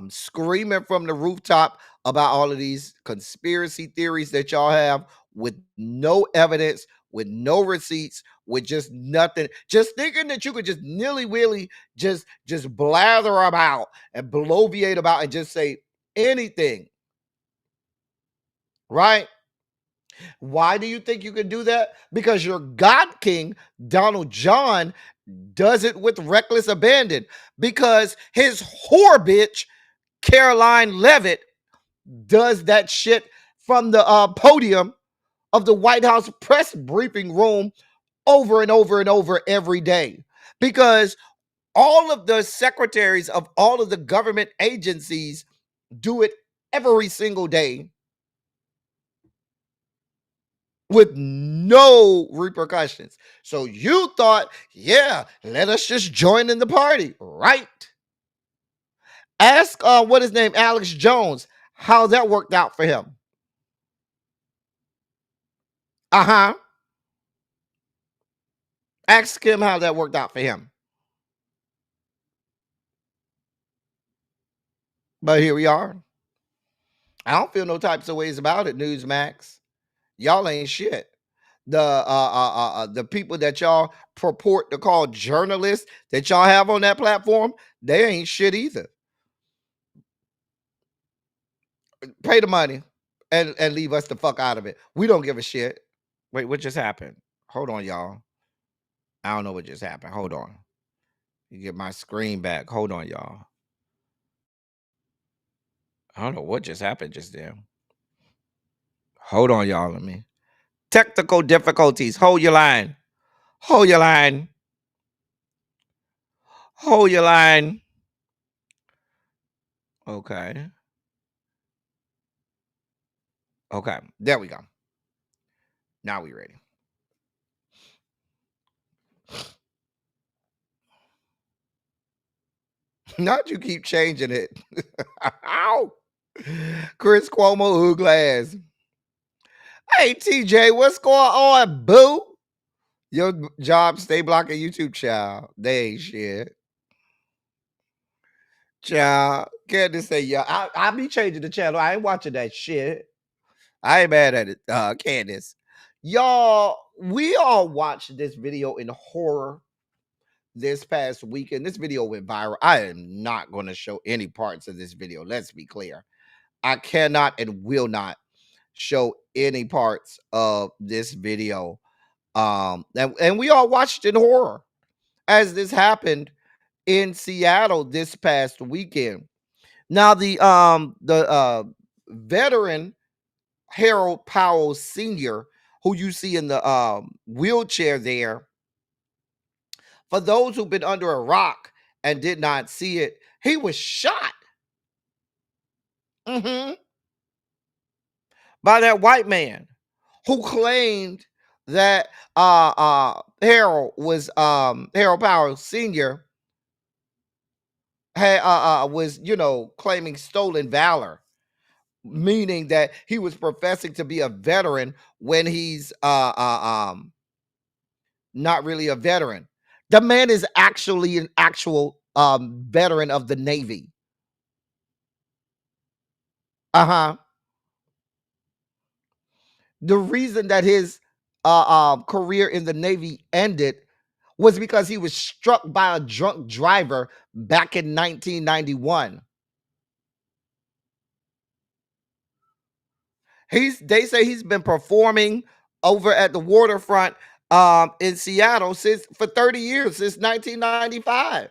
Speaker 1: screaming from the rooftop about all of these conspiracy theories that y'all have with no evidence, with no receipts, with just nothing, just thinking that you could just nilly-willy just blather about and bloviate about and just say anything, right? Why do you think you can do that? Because your God King, Donald John, does it with reckless abandon, because his whore bitch, Caroline Levitt, does that shit from the podium of the White House press briefing room over and over and over every day. Because all of the secretaries of all of the government agencies do it every single day with no repercussions. So you thought, yeah, let us just join in the party, right? Ask what his name, Alex Jones, how that worked out for him. Ask him how that worked out for him. But here we are. I don't feel no types of ways about it, Newsmax. Y'all ain't shit. The people that y'all purport to call journalists that y'all have on that platform, they ain't shit either. Pay the money and leave us the fuck out of it. We don't give a shit. Wait, what just happened? Hold on, y'all. I don't know what just happened. Hold on. You get my screen back. Hold on, y'all. I don't know what just happened just then. Hold on, y'all. Let me. Technical difficulties. Hold your line. Hold your line. Hold your line. Okay. Okay. There we go. Now we ready. Not you keep changing it. Ow. Chris Cuomo who glass. Hey TJ, what's going on, boo? Your job stay blocking YouTube, child. They ain't shit. Child, Candace say, yeah, I be changing the channel. I ain't watching that shit. I ain't mad at it, Candace. Y'all, we all watched this video in horror this past weekend. This video went viral. I am not going to show any parts of this video. Let's be clear. I cannot and will not show any parts of this video. And we all watched in horror as this happened in Seattle this past weekend. Now, the veteran Harold Powell Sr., who you see in the wheelchair there, for those who've been under a rock and did not see it, he was shot by that white man who claimed that Harold Powell Sr. was, claiming stolen valor, meaning that he was professing to be a veteran when he's not really a veteran. The man is actually an actual veteran of the Navy. The reason that his career in the Navy ended was because he was struck by a drunk driver back in 1991. They say he's been performing over at the waterfront in Seattle for 30 years, since 1995.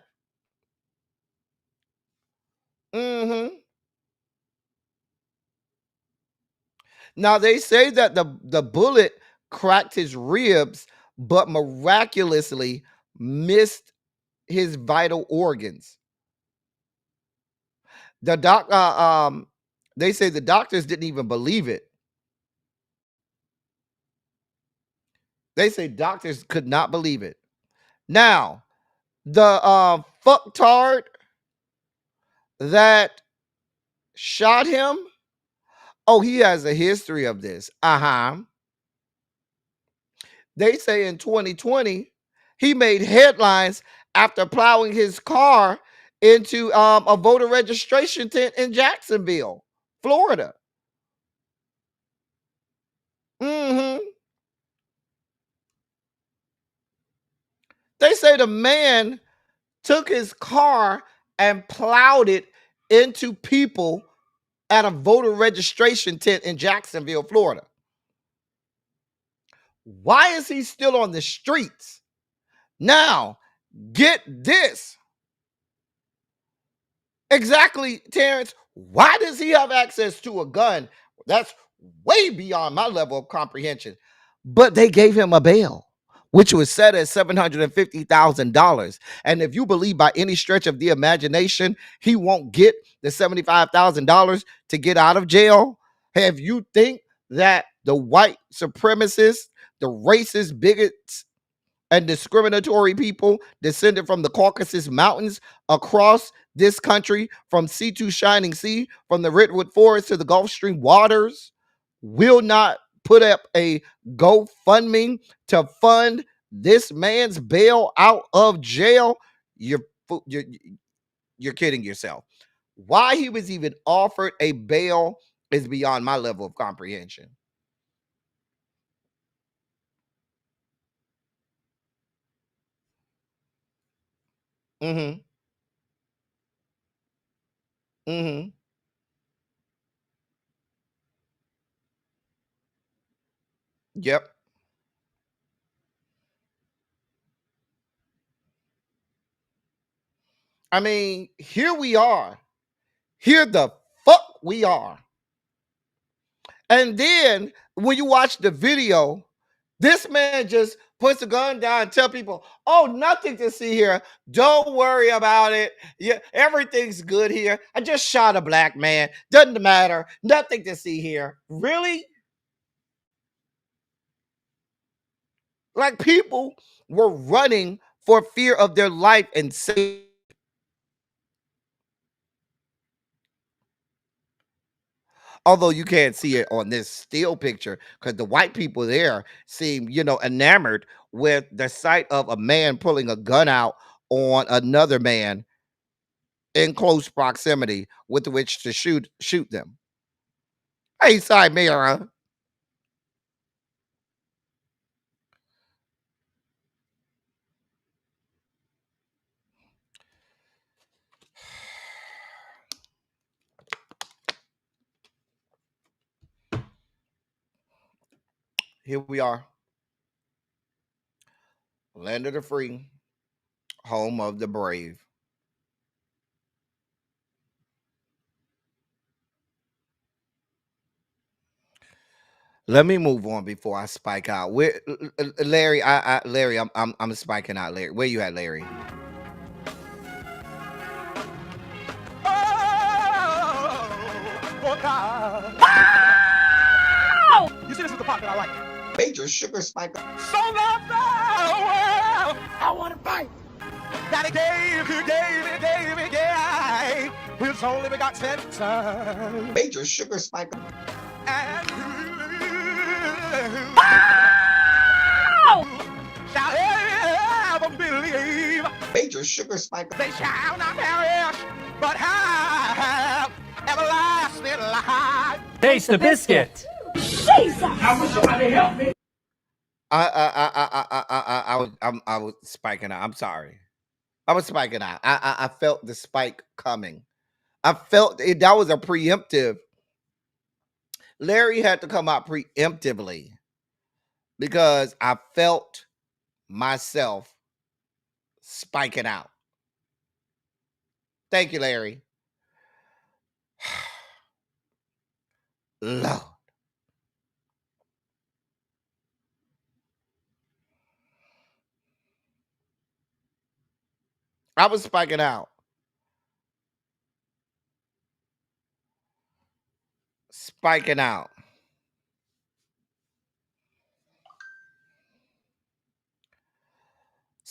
Speaker 1: Now they say that the bullet cracked his ribs, but miraculously missed his vital organs. They say the doctors didn't even believe it. They say doctors could not believe it. Now, the fucktard that shot him, oh, he has a history of this. They say in 2020, he made headlines after plowing his car into a voter registration tent in Jacksonville, Florida. They say the man took his car and plowed it into people at a voter registration tent in Jacksonville, Florida. Why is he still on the streets? Now, get this. Exactly, Terrence. Why does he have access to a gun? That's way beyond my level of comprehension. But they gave him a bail, which was set at $750,000. And if you believe by any stretch of the imagination, he won't get the $75,000 to get out of jail, have you think that the white supremacists, the racist bigots, and discriminatory people descended from the Caucasus Mountains across this country, from sea to shining sea, from the redwood forest to the Gulf Stream waters, will not put up a GoFundMe to fund this man's bail out of jail? You're kidding yourself. Why he was even offered a bail is beyond my level of comprehension. Mm-hmm. Mm-hmm. Yep. I mean, here we are. Here the fuck we are. And then when you watch the video, this man just puts the gun down and tell people, oh, nothing to see here. Don't worry about it. Yeah, everything's good here. I just shot a black man. Doesn't matter. Nothing to see here. Really? Like, people were running for fear of their life and safety. Although you can't see it on this still picture because the white people there seem, enamored with the sight of a man pulling a gun out on another man in close proximity with which to shoot them. Hey, Mira. Here we are. Land of the free, home of the brave. Let me move on before I spike out. Where, Larry? Larry, I'm spiking out. Larry, where you at, Larry?
Speaker 4: Oh, God. You see, this is the part that I like.
Speaker 2: Major sugar spike.
Speaker 4: So loved the world, I want to fight. That he gave his only begotten son.
Speaker 2: Major sugar spike.
Speaker 4: And shall ever believe.
Speaker 2: Major sugar spike.
Speaker 4: They shall not perish, but have everlasting life.
Speaker 5: Taste the biscuit.
Speaker 6: Jesus!
Speaker 4: I wish somebody help me.
Speaker 1: I was spiking out. I'm sorry. I was spiking out. I felt the spike coming. I felt it. That was a preemptive. Larry had to come out preemptively because I felt myself spiking out. Thank you, Larry. Lord. I was spiking out. Spiking out.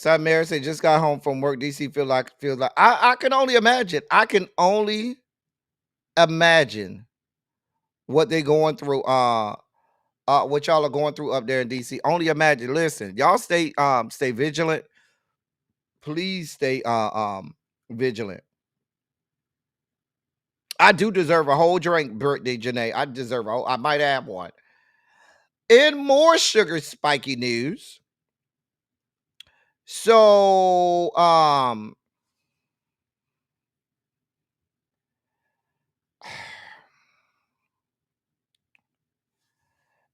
Speaker 1: Son Mary said, just got home from work. DC feels like I can only imagine. I can only imagine what they going through. What y'all are going through up there in DC. Only imagine. Listen, y'all stay vigilant. Please stay vigilant. I do deserve a whole drink, birthday Janae. I deserve I might have one. In more sugar spiky news. So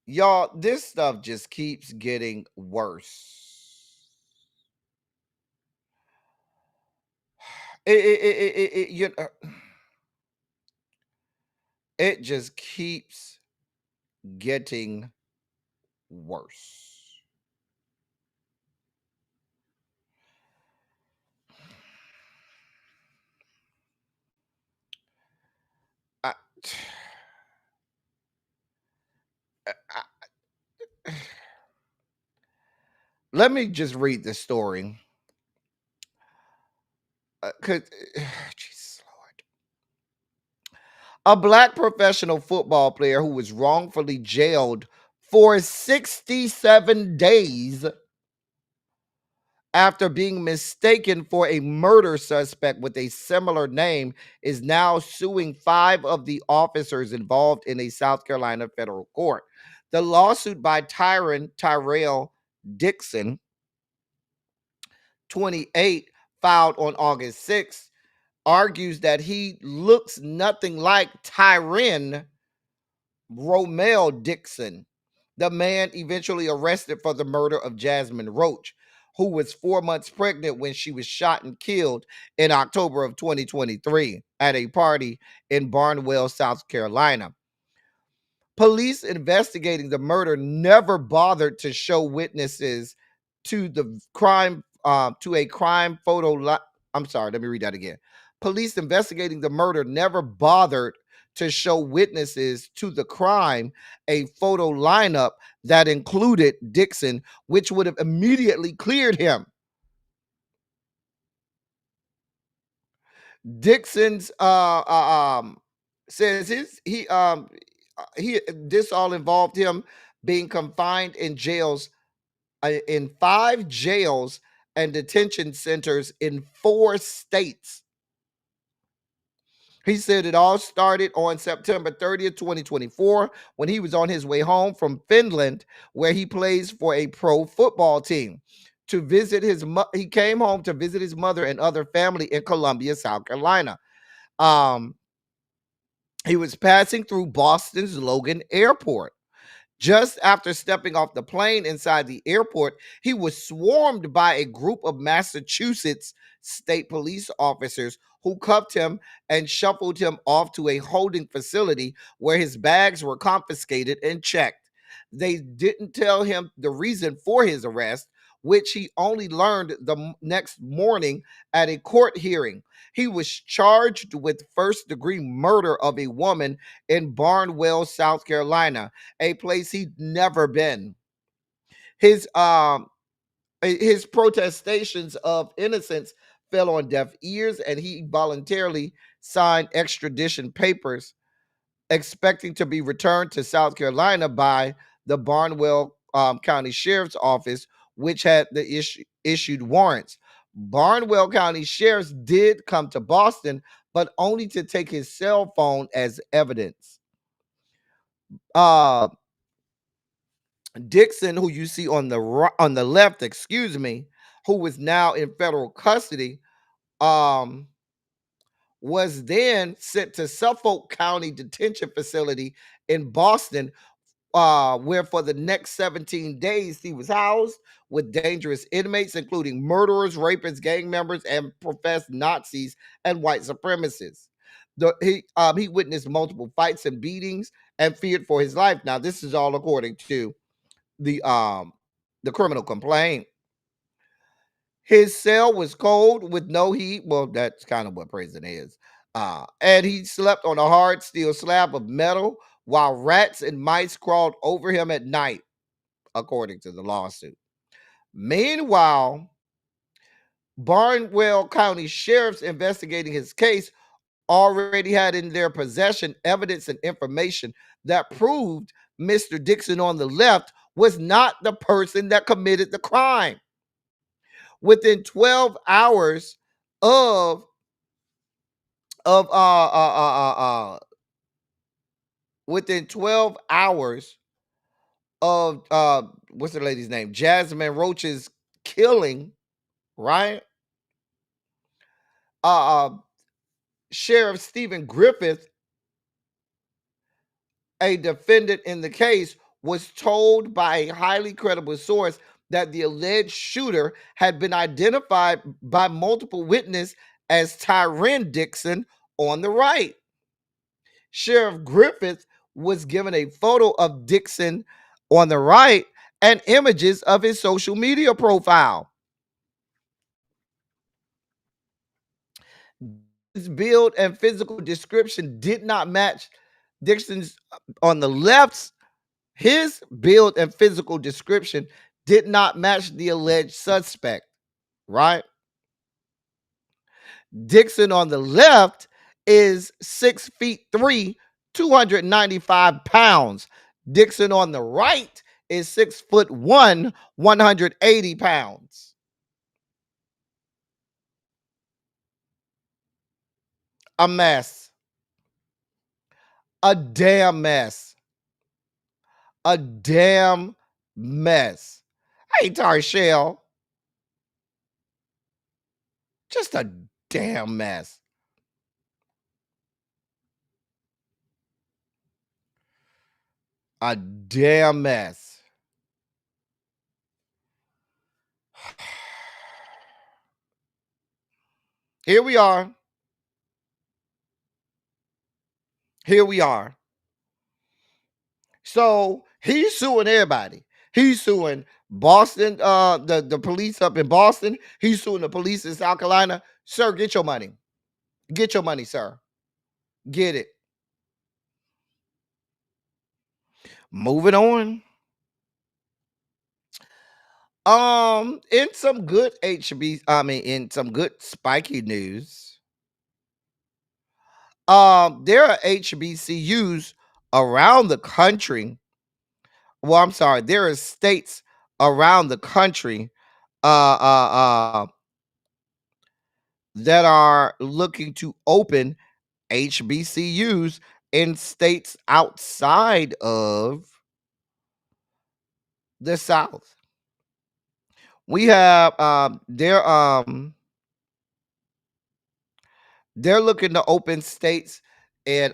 Speaker 1: y'all, this stuff just keeps getting worse. It just keeps getting worse. I, let me just read the story. Cause Jesus Lord. A black professional football player who was wrongfully jailed for 67 days after being mistaken for a murder suspect with a similar name is now suing 5 of the officers involved in a South Carolina federal court. The lawsuit by Tyrell Dixon, 28, filed on August 6th, argues that he looks nothing like Tyren Romel Dixon, the man eventually arrested for the murder of Jasmine Roach, who was 4 months pregnant when she was shot and killed in October of 2023 at a party in Barnwell, South Carolina. Police investigating the murder never bothered to show witnesses to the crime, to a crime photo. I'm sorry, let me read that again. Police investigating the murder never bothered to show witnesses to the crime a photo lineup that included Dixon, which would have immediately cleared him. Dixon's says this all involved him being confined in jails in 5 jails and detention centers in 4 states. He said it all started on September 30th, 2024, when he was on his way home from Finland, where he plays for a pro football team. To visit he came home to visit his mother and other family in Columbia, South Carolina. He was passing through Boston's Logan Airport. Just after stepping off the plane inside the airport, he was swarmed by a group of Massachusetts state police officers who cuffed him and shuffled him off to a holding facility where his bags were confiscated and checked. They didn't tell him the reason for his arrest, which he only learned the next morning at a court hearing. He was charged with first-degree murder of a woman in Barnwell, South Carolina, a place he'd never been. His protestations of innocence fell on deaf ears, and he voluntarily signed extradition papers, expecting to be returned to South Carolina by the Barnwell County Sheriff's Office, which had the issued warrants. Barnwell County Sheriffs did come to Boston, but only to take his cell phone as evidence. Dixon, who you see on the left, who was now in federal custody, was then sent to Suffolk County Detention Facility in Boston, where for the next 17 days he was housed with dangerous inmates, including murderers, rapists, gang members, and professed Nazis and white supremacists. He witnessed multiple fights and beatings and feared for his life. Now, this is all according to the criminal complaint. His cell was cold with no heat. Well, that's kind of what prison is. And he slept on a hard steel slab of metal while rats and mice crawled over him at night, according to the lawsuit. Meanwhile, Barnwell County sheriffs investigating his case already had in their possession evidence and information that proved Mr. Dixon on the left was not the person that committed the crime. Within 12 hours of of within 12 hours of what's the lady's name? Jasmine Roach's killing, right? Sheriff Stephen Griffith, a defendant in the case, was told by a highly credible source that the alleged shooter had been identified by multiple witnesses as Tyrone Dixon on the right. Sheriff Griffith was given a photo of Dixon on the right and images of his social media profile. His build and physical description did not match Dixon's on the left's. His build and physical description did not match the alleged suspect, right? Dixon on the left is 6'3", 295 pounds. Dixon on the right is 6'1", 180 pounds. A mess. A damn mess. A damn mess. Hey, Tarshell. Just a damn mess. A damn mess. Here we are. Here we are. So he's suing everybody. He's suing Boston, the police up in Boston. He's suing the police in South Carolina. Sir, get your money. Get your money, sir. Get it. Moving on. In some good in some good spiky news. There are HBCUs around the country. Well, I'm sorry, there are states around the country that are looking to open HBCUs in states outside of the South. We have they're looking to open states in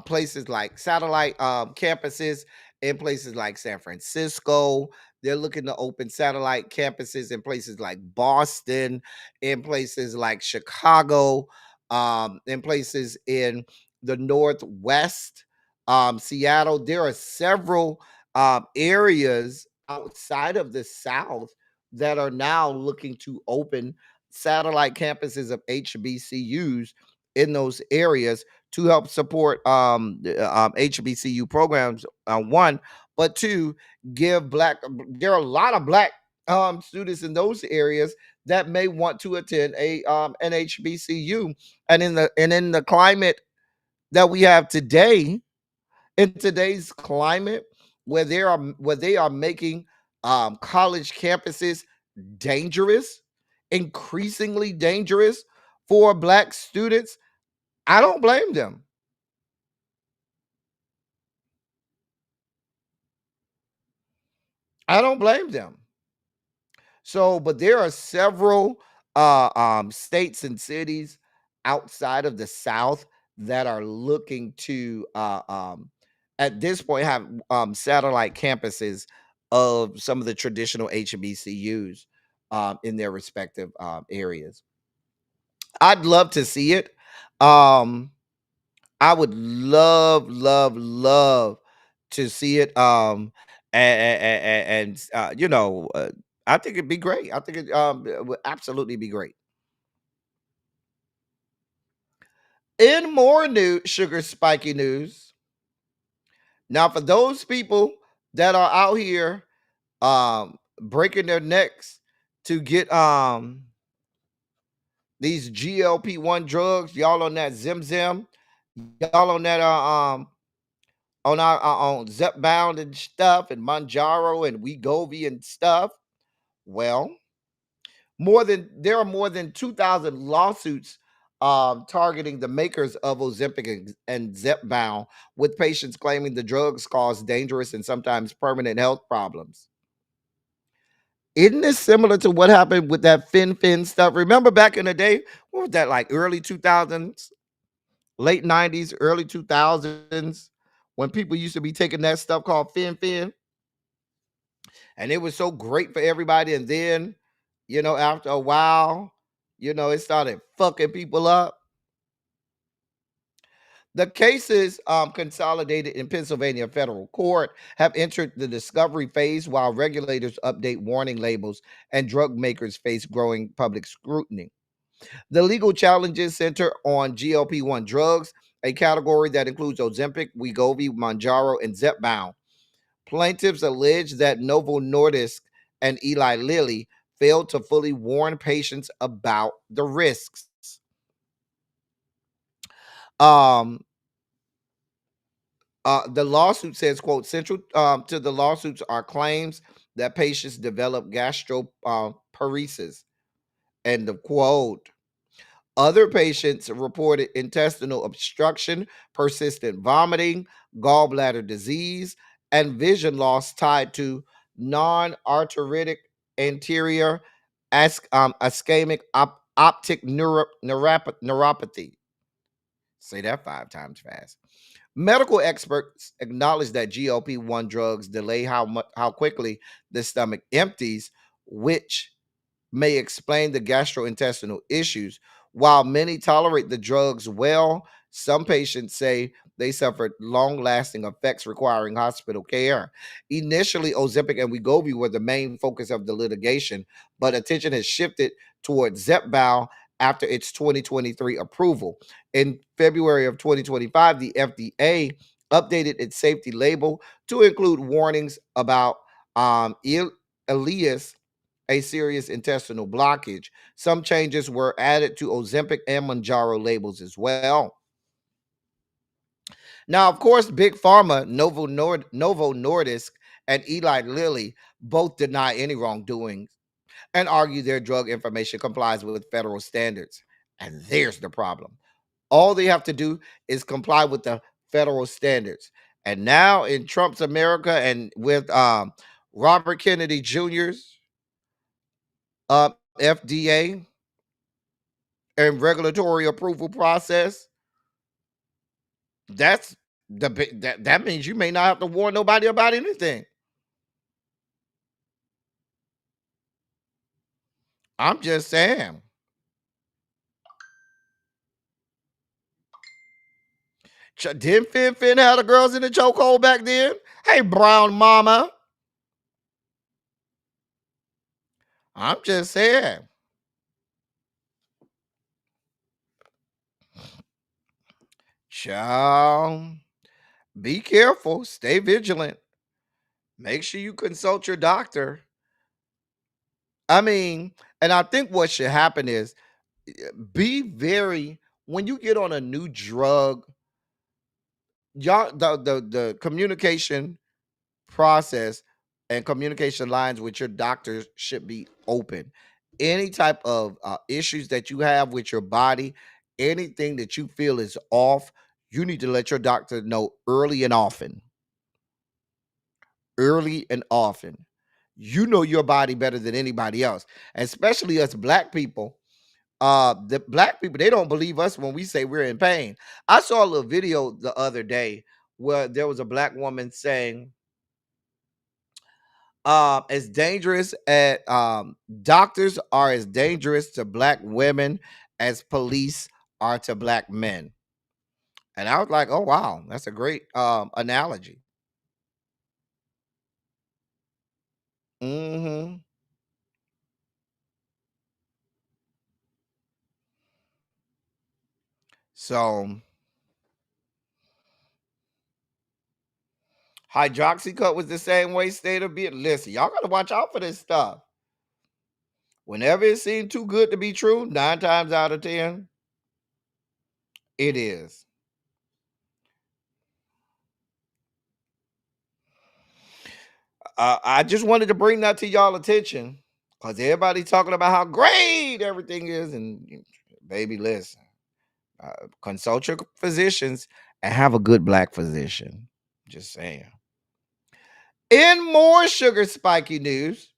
Speaker 1: places like satellite campuses in places like San Francisco. They're looking to open satellite campuses in places like Boston, in places like Chicago, in places in the Northwest, Seattle. There are several areas outside of the South that are now looking to open satellite campuses of HBCUs in those areas to help support HBCU programs. One, but two, give black. There are a lot of black students in those areas that may want to attend an HBCU, and in the climate that we have today, in today's climate, where they are making college campuses dangerous, increasingly dangerous for black students, I don't blame them. I don't blame them. So, but there are several states and cities outside of the South that are looking to at this point have satellite campuses of some of the traditional HBCUs in their respective areas. I'd love to see it. I would love to see it. I think it'd be great. I think it would absolutely be great. In more new sugar spiky news, now for those people that are out here breaking their necks to get These GLP-1 drugs, y'all on that Zim, y'all on that on our on Zepbound and stuff, and Manjaro and Wegovy and stuff. Well, there are more than 2,000 lawsuits targeting the makers of Ozempic and Zepbound, with patients claiming the drugs cause dangerous and sometimes permanent health problems. Isn't this similar to what happened with that fin stuff? Remember back in the day, what was that, like early 2000s, late 90s, early 2000s, when people used to be taking that stuff called fin, and it was so great for everybody. And then, after a while, it started fucking people up. The cases consolidated in Pennsylvania federal court have entered the discovery phase, while regulators update warning labels and drug makers face growing public scrutiny. The legal challenges center on GLP-1 drugs, a category that includes Ozempic, Wegovy, Mounjaro, and Zepbound. Plaintiffs allege that Novo Nordisk and Eli Lilly failed to fully warn patients about the risks. The lawsuit says, quote, central to the lawsuits are claims that patients develop gastroparesis, end of quote. Other patients reported intestinal obstruction, persistent vomiting, gallbladder disease, and vision loss tied to non-arteritic anterior ischemic optic neuropathy. Say that 5 times fast. Medical experts acknowledge that GLP-1 drugs delay how quickly the stomach empties, which may explain the gastrointestinal issues. While many tolerate the drugs well, some patients say they suffered long-lasting effects requiring hospital care. Initially, Ozempic and Wegovy were the main focus of the litigation, but attention has shifted toward Zepbound after its 2023 approval. In February of 2025, the FDA updated its safety label to include warnings about Elias, a serious intestinal blockage. Some changes were added to Ozempic and Mounjaro labels as well. Now, of course, Big Pharma, Novo Nordisk, and Eli Lilly both deny any wrongdoing and argue their drug information complies with federal standards. And there's the problem. All they have to do is comply with the federal standards. And now in Trump's America, and with Robert Kennedy Jr.'s FDA and regulatory approval process, that means you may not have to warn nobody about anything. I'm just saying. Didn't Fin have the girls in the chokehold back then? Hey, brown mama. I'm just saying. Child, be careful. Stay vigilant. Make sure you consult your doctor. I mean, and I think what should happen is when you get on a new drug, y'all, the communication process and communication lines with your doctor should be open. Any type of issues that you have with your body, anything that you feel is off, you need to let your doctor know early and often. Early and often. You know your body better than anybody else, especially us black people. The black people, they don't believe us when we say we're in pain. I saw a little video the other day where there was a black woman saying, as dangerous as doctors are as dangerous to black women as police are to black men. And I was like, oh wow, that's a great analogy. Hmm. So hydroxycut was the same way state of being. Listen, y'all gotta watch out for this stuff. Whenever it seems too good to be true, 9 times out of 10, it is. I just wanted to bring that to y'all attention because everybody talking about how great everything is, and baby, listen, consult your physicians and have a good black physician. Just saying. In more sugar spiky news,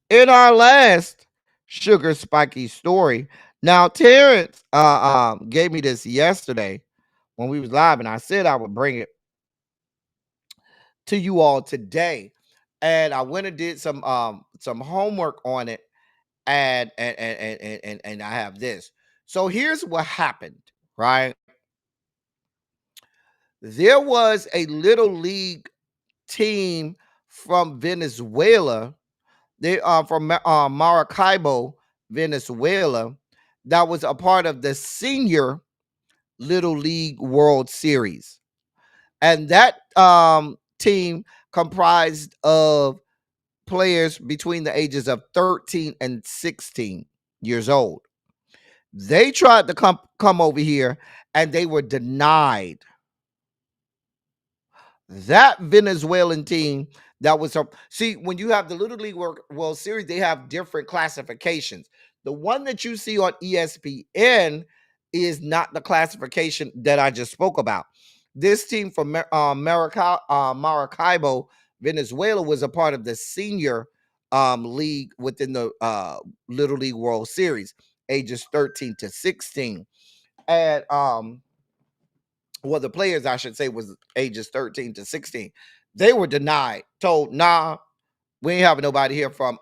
Speaker 1: in our last sugar spiky story, now Terrence gave me this yesterday when we was live, and I said I would bring it to you all today. And I went and did some homework on it, and I have this. So here's what happened, right? There was a little league team from Venezuela. They are from Maracaibo, Venezuela, that was a part of the senior Little League World Series. And that team comprised of players between the ages of 13 and 16 years old. They tried to come over here and they were denied. That Venezuelan team that was see, when you have the Little League World Series, they have different classifications. The one that you see on ESPN is not the classification that I just spoke about. This team from Maracaibo, Venezuela, was a part of the senior league within the Little League World Series, ages 13 to 16. And well, the players, I should say, was ages 13 to 16. They were denied, told, nah, we ain't having nobody here from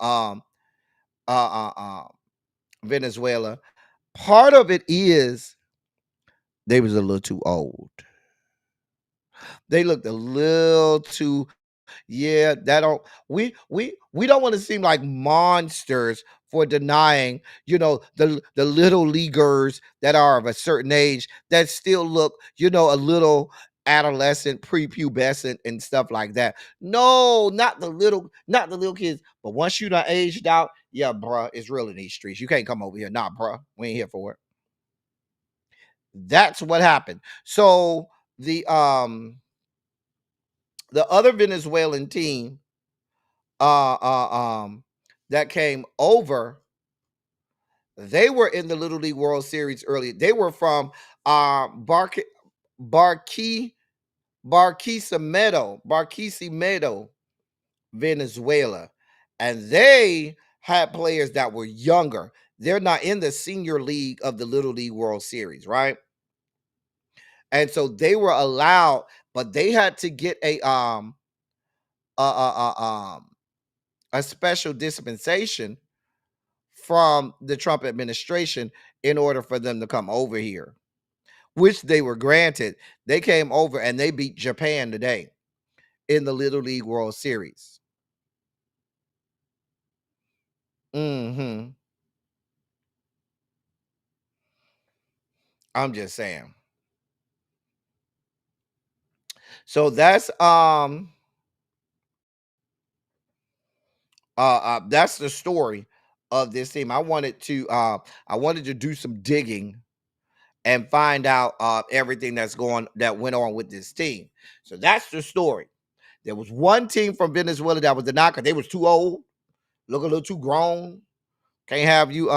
Speaker 1: Venezuela. Part of it is they was a little too old. They looked a little too, yeah, that don't we don't want to seem like monsters for denying, the little leaguers that are of a certain age that still look, a little adolescent, prepubescent and stuff like that. No, not the little kids. But once you done aged out, yeah, bruh, it's real in these streets. You can't come over here. Nah, bruh, we ain't here for it. That's what happened. So the other Venezuelan team that came over, they were in the Little League World Series earlier. They were from Barquisimeto, Venezuela, and they had players that were younger. They're not in the senior league of the Little League World Series, right? And so they were allowed, but they had to get a special dispensation from the Trump administration in order for them to come over here, which they were granted. They came over and they beat Japan today in the Little League World Series. I'm just saying. So that's the story of this team. I wanted to do some digging and find out everything that went on with this team. So that's the story. There was one team from Venezuela that was denied because they was too old, look a little too grown. Can't have you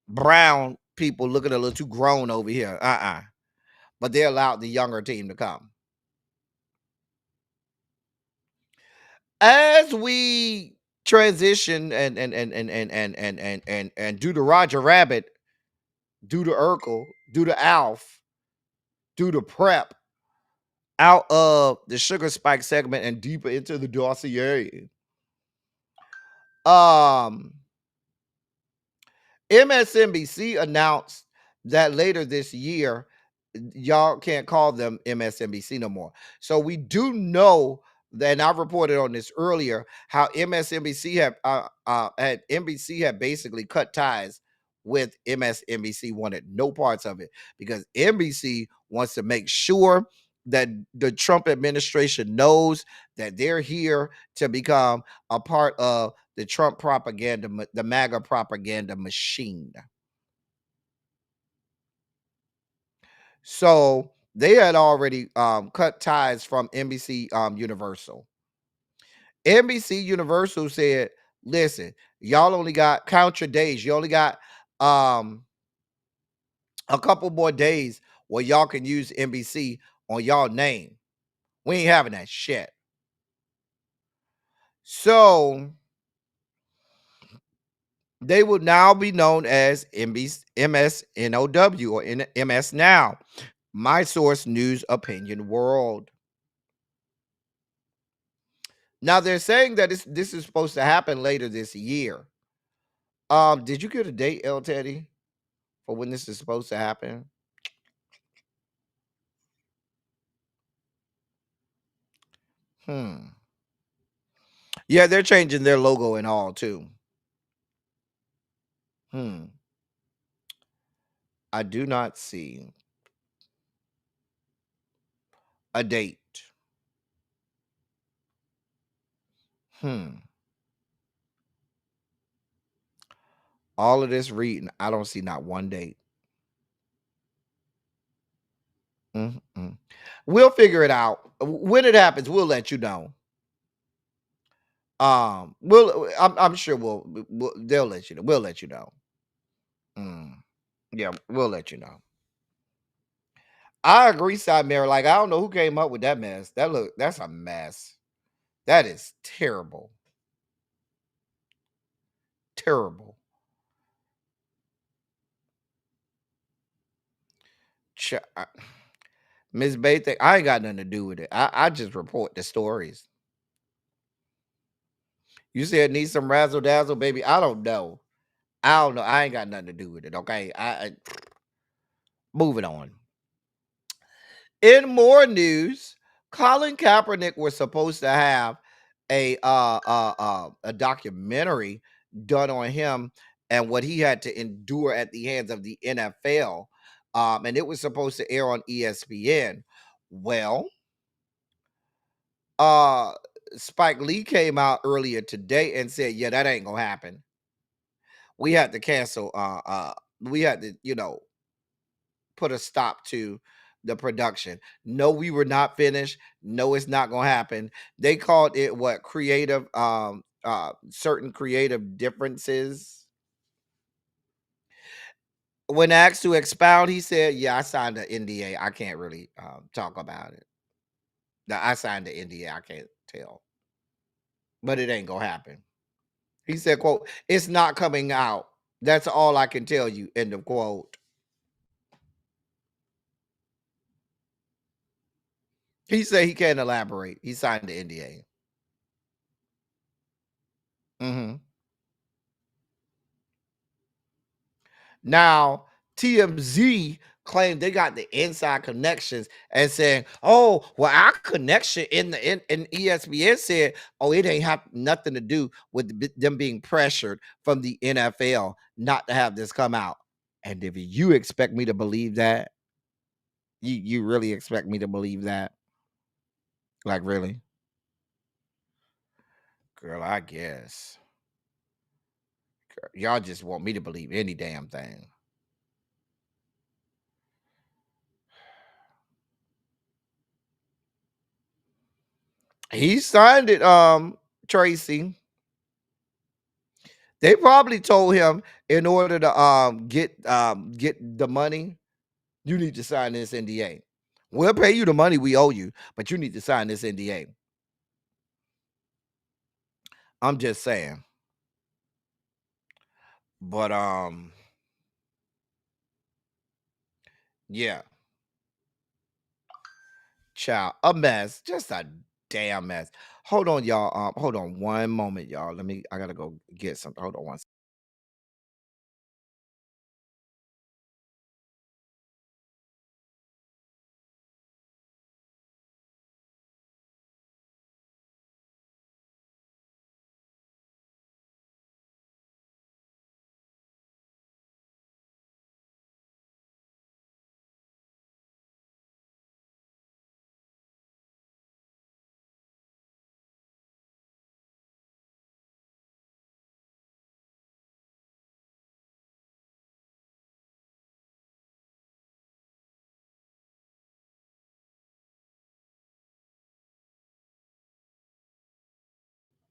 Speaker 1: brown people looking a little too grown over here. But they allowed the younger team to come. As we transition and do the Roger Rabbit, do the Urkel, do the Alf, do the prep out of the Sugar Spike segment and deeper into the dossier. MSNBC announced that later this year, y'all can't call them MSNBC no more. So we do know that, and I reported on this earlier, how MSNBC had basically cut ties with MSNBC, wanted no parts of it because NBC wants to make sure that the Trump administration knows that they're here to become a part of the Trump propaganda, the MAGA propaganda machine. So they had already cut ties from NBC Universal. NBC Universal said, listen, y'all only got, count your days. You only got a couple more days where y'all can use NBC on y'all name. We ain't having that shit. So they will now be known as MSNOW or MS Now. My source, News Opinion World. Now they're saying that this is supposed to happen later this year. Did you get a date, L Teddy, for when this is supposed to happen? Yeah, they're changing their logo and all too. I do not see a date. All of this reading, I don't see not one date. We'll figure it out. When it happens, we'll let you know. I'm sure they'll let you know. We'll let you know. Yeah, we'll let you know. I agree, Side Mirror. Like, I don't know who came up with that mess. That's a mess. That is terrible. Terrible. Miss Bates, I ain't got nothing to do with it. I just report the stories. You said need some razzle dazzle, baby. I don't know. I ain't got nothing to do with it. Okay. Moving on. In more news, Colin Kaepernick was supposed to have a documentary done on him and what he had to endure at the hands of the NFL. And it was supposed to air on ESPN. Well, Spike Lee came out earlier today and said, yeah, that ain't gonna happen. We had to cancel, we had to, put a stop to the production. No, we were not finished. No, it's not gonna happen. They called it what? Creative, certain creative differences. When asked to expound, he said, yeah, I signed an NDA. I can't really talk about it. I signed the NDA. I can't tell. But it ain't gonna happen. He said, quote, it's not coming out. That's all I can tell you, end of quote. He said he can't elaborate. He signed the NDA. Now, TMZ claimed they got the inside connections and saying, oh, well, our connection in ESPN said, oh, it ain't have nothing to do with them being pressured from the NFL not to have this come out. And if you expect me to believe that, you really expect me to believe that? Like, really? Girl, I guess. Girl, y'all just want me to believe any damn thing. He signed it, Tracy. They probably told him in order to get the money, you need to sign this NDA. We'll pay you the money we owe you, but you need to sign this NDA. I'm just saying. But yeah. Child, a mess. Just a damn mess. Hold on, y'all. Hold on one moment, y'all. I gotta go get something. Hold on one second.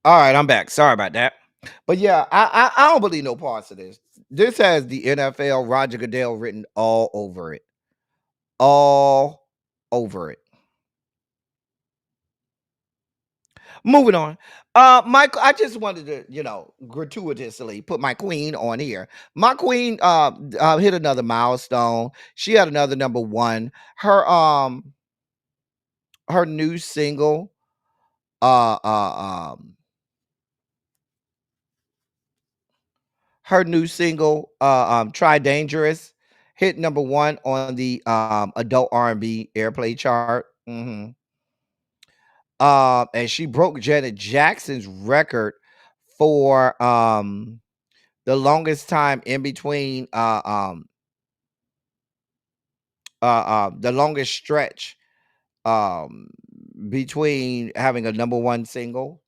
Speaker 1: All right, I'm back. Sorry about that. But yeah, I don't believe no parts of this. This has the NFL Roger Goodell written all over it. All over it. Moving on. Michael, I just wanted to, gratuitously put my queen on here. My queen hit another milestone. She had another number one. Her new single, uh uh um her new single, Try Dangerous, hit number one on the adult R&B airplay chart. And she broke Janet Jackson's record for the longest time in between the longest stretch um between having a number one single.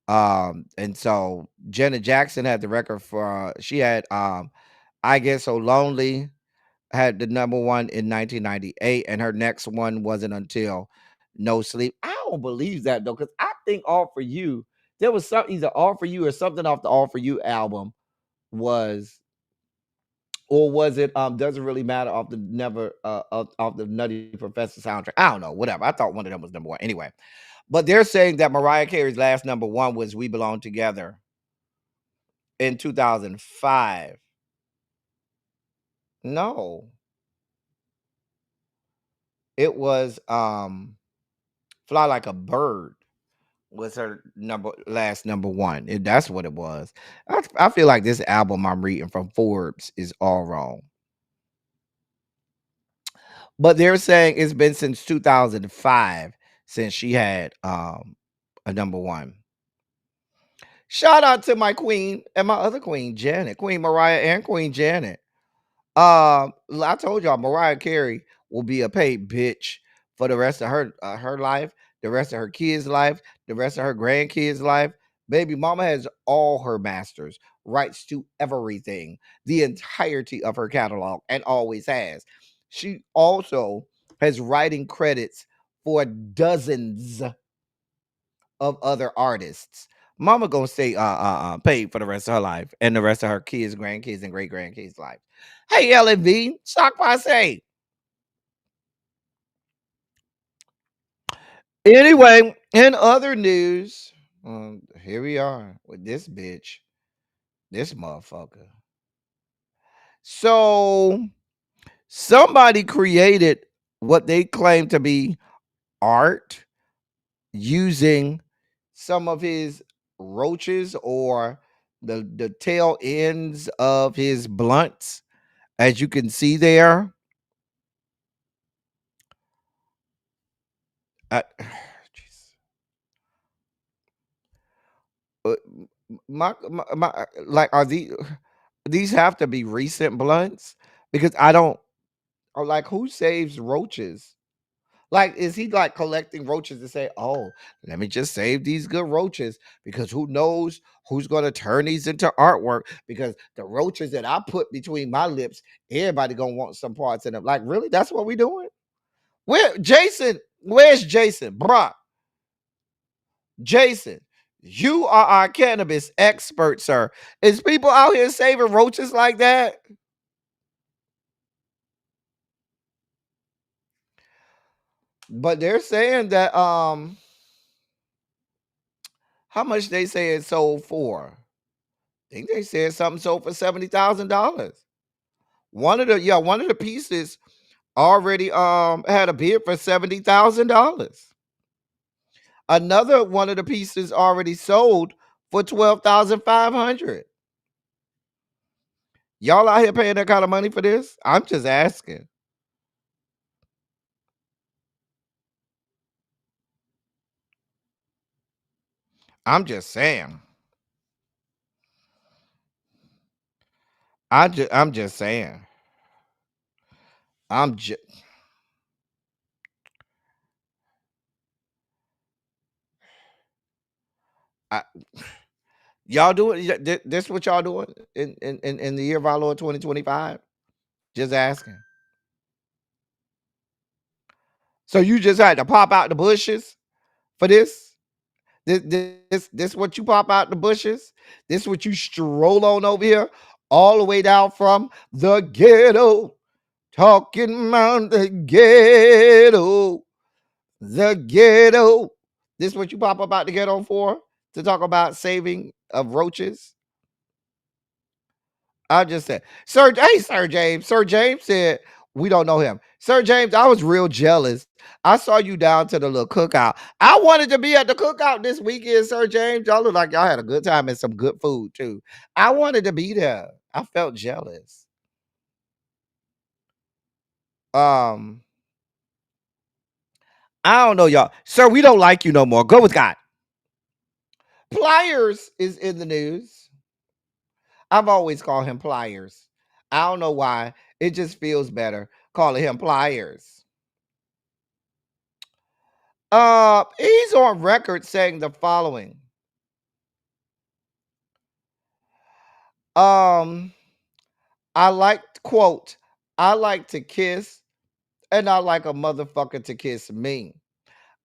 Speaker 1: And so Janet Jackson had the record for she had I Get So Lonely, had the number one in 1998, and her next one wasn't until No Sleep. I don't believe that though, because I think All For You, there was something either All For You or something off the All For You album was, or was it Doesn't Really Matter off the Never off the Nutty Professor soundtrack. I don't know, whatever. I thought one of them was number one. Anyway, but they're saying that Mariah Carey's last number one was We Belong Together in 2005. No, it was Fly Like a Bird was her last number one. That's what it was. I feel like this album I'm reading from Forbes is all wrong. But they're saying it's been since 2005 since she had a number one. Shout out to my queen and my other queen, Janet, Queen Mariah and Queen Janet. I told y'all Mariah Carey will be a paid bitch for the rest of her life, the rest of her kids' life, the rest of her grandkids' life. Baby mama has all her masters, rights to everything, the entirety of her catalog, and always has. She also has writing credits for dozens of other artists. Mama gonna stay paid for the rest of her life and the rest of her kids, grandkids, and great grandkids' life. Hey, LNV, Shock Passe. Anyway, in other news, here we are with this bitch, this motherfucker. So somebody created what they claim to be art using some of his roaches or the tail ends of his blunts, as you can see there. Jeez. Uh, like, are these have to be recent blunts? Because I don't, or like, who saves roaches? Like, is he like collecting roaches to say, oh, let me just save these good roaches because who knows who's going to turn these into artwork? Because the roaches that I put between my lips, everybody going to want some parts in them. Like, really? That's what we doing? Where's Jason? Bruh. Jason, you are our cannabis expert, sir. Is people out here saving roaches like that? But they're saying that how much they say it sold for? I think they said something sold for $70,000. One of the pieces already had a bid for $70,000. Another one of the pieces already sold for $12,500. Y'all out here paying that kind of money for this? I'm just asking. I'm just saying. I'm just saying. I'm just I, y'all doing this what y'all doing in the year of our Lord 2025? Just asking. So you just had to pop out the bushes for this? This what you pop out the bushes? This what you stroll on over here, all the way down from the ghetto, talking about the ghetto, the ghetto. This what you pop up out the ghetto for? To talk about saving of roaches? I just said, Sir James. Sir James said, we don't know him. Sir James, I was real jealous. I saw you down to the little cookout. I wanted to be at the cookout this weekend, Sir James. Y'all look like y'all had a good time and some good food too. I wanted to be there. I felt jealous. I don't know, y'all. Sir, we don't like you no more. Go with God. Pliers is in the news. I've always called him Pliers. I don't know why. It just feels better calling him Pliers. He's on record saying the following. I like, quote, I like to kiss and I like a motherfucker to kiss me.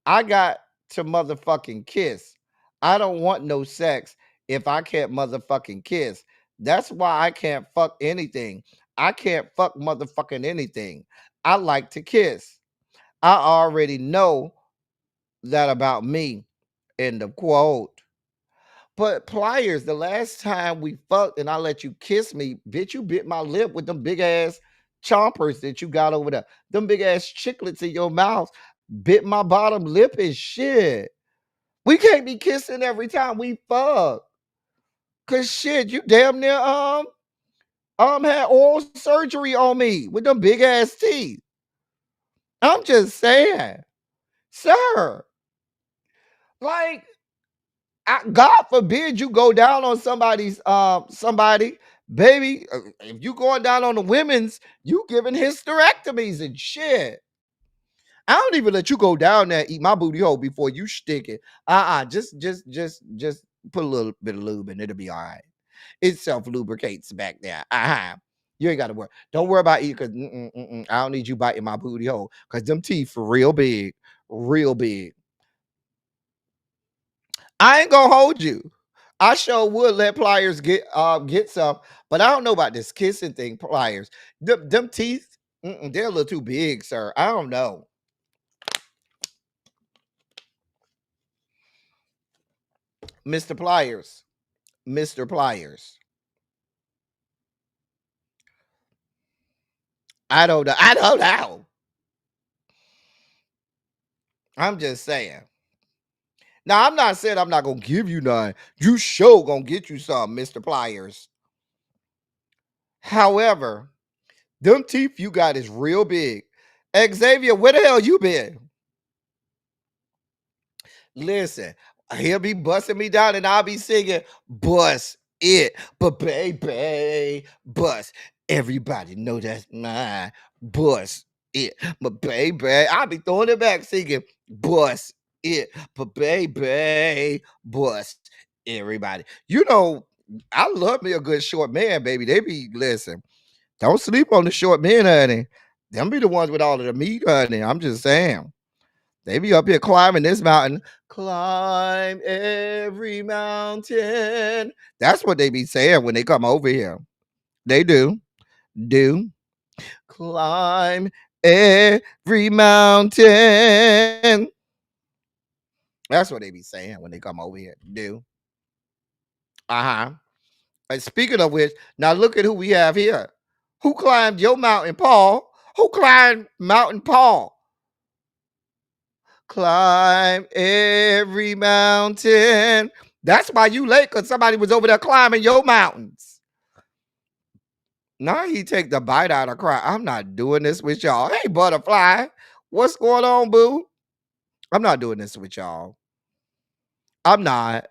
Speaker 1: I got to motherfucking kiss. I don't want no sex if I can't motherfucking kiss. That's why I can't fuck anything. I can't fuck motherfucking anything. I like to kiss. I already know that about me. End of quote. But Pliers, the last time we fucked and I let you kiss me, bitch, you bit my lip with them big ass chompers that you got over there. Them big ass chiclets in your mouth bit my bottom lip and shit. We can't be kissing every time we fuck. Cause shit, you damn near had oral surgery on me with them big ass teeth. I'm just saying, sir. Like, God forbid you go down on somebody, baby. If you going down on the women's, you giving hysterectomies and shit. I don't even let you go down there and eat my booty hole before you stick it. Just put a little bit of lube and it'll be all right. It self lubricates back there. You ain't got to worry. Don't worry about eating because I don't need you biting my booty hole because them teeth are real big, real big. I ain't gonna hold you. I sure would let Pliers get some, but I don't know about this kissing thing. Pliers, them teeth, they're a little too big, sir. I don't know. Mr. Pliers. Mr. Pliers. I don't know. I don't know. I'm just saying. Now, I'm not saying I'm not going to give you none. You sure going to get you some, Mr. Pliers. However, them teeth you got is real big. Xavier, where the hell you been? Listen, he'll be busting me down and I'll be singing, bust it, but baby, bust. Everybody know that's mine. Bust it, but baby, I'll be throwing it back singing, bust it, but baby, bust everybody. You know, I love me a good short man, baby. They be, listen, don't sleep on the short men, honey. Them be the ones with all of the meat, honey. I'm just saying. They be up here climbing this mountain. Climb every mountain. That's what they be saying when they come over here. They do. Do. Climb every mountain. That's what they be saying when they come over here. Do. Uh-huh. And speaking of which, now look at who we have here. Who climbed your mountain, Paul? Who climbed Mountain Paul? Climb every mountain. That's why you late, because somebody was over there climbing your mountains. Now he take the bite out of cry. I'm not doing this with y'all. Hey, butterfly, what's going on, boo? I'm not doing this with y'all. I'm not.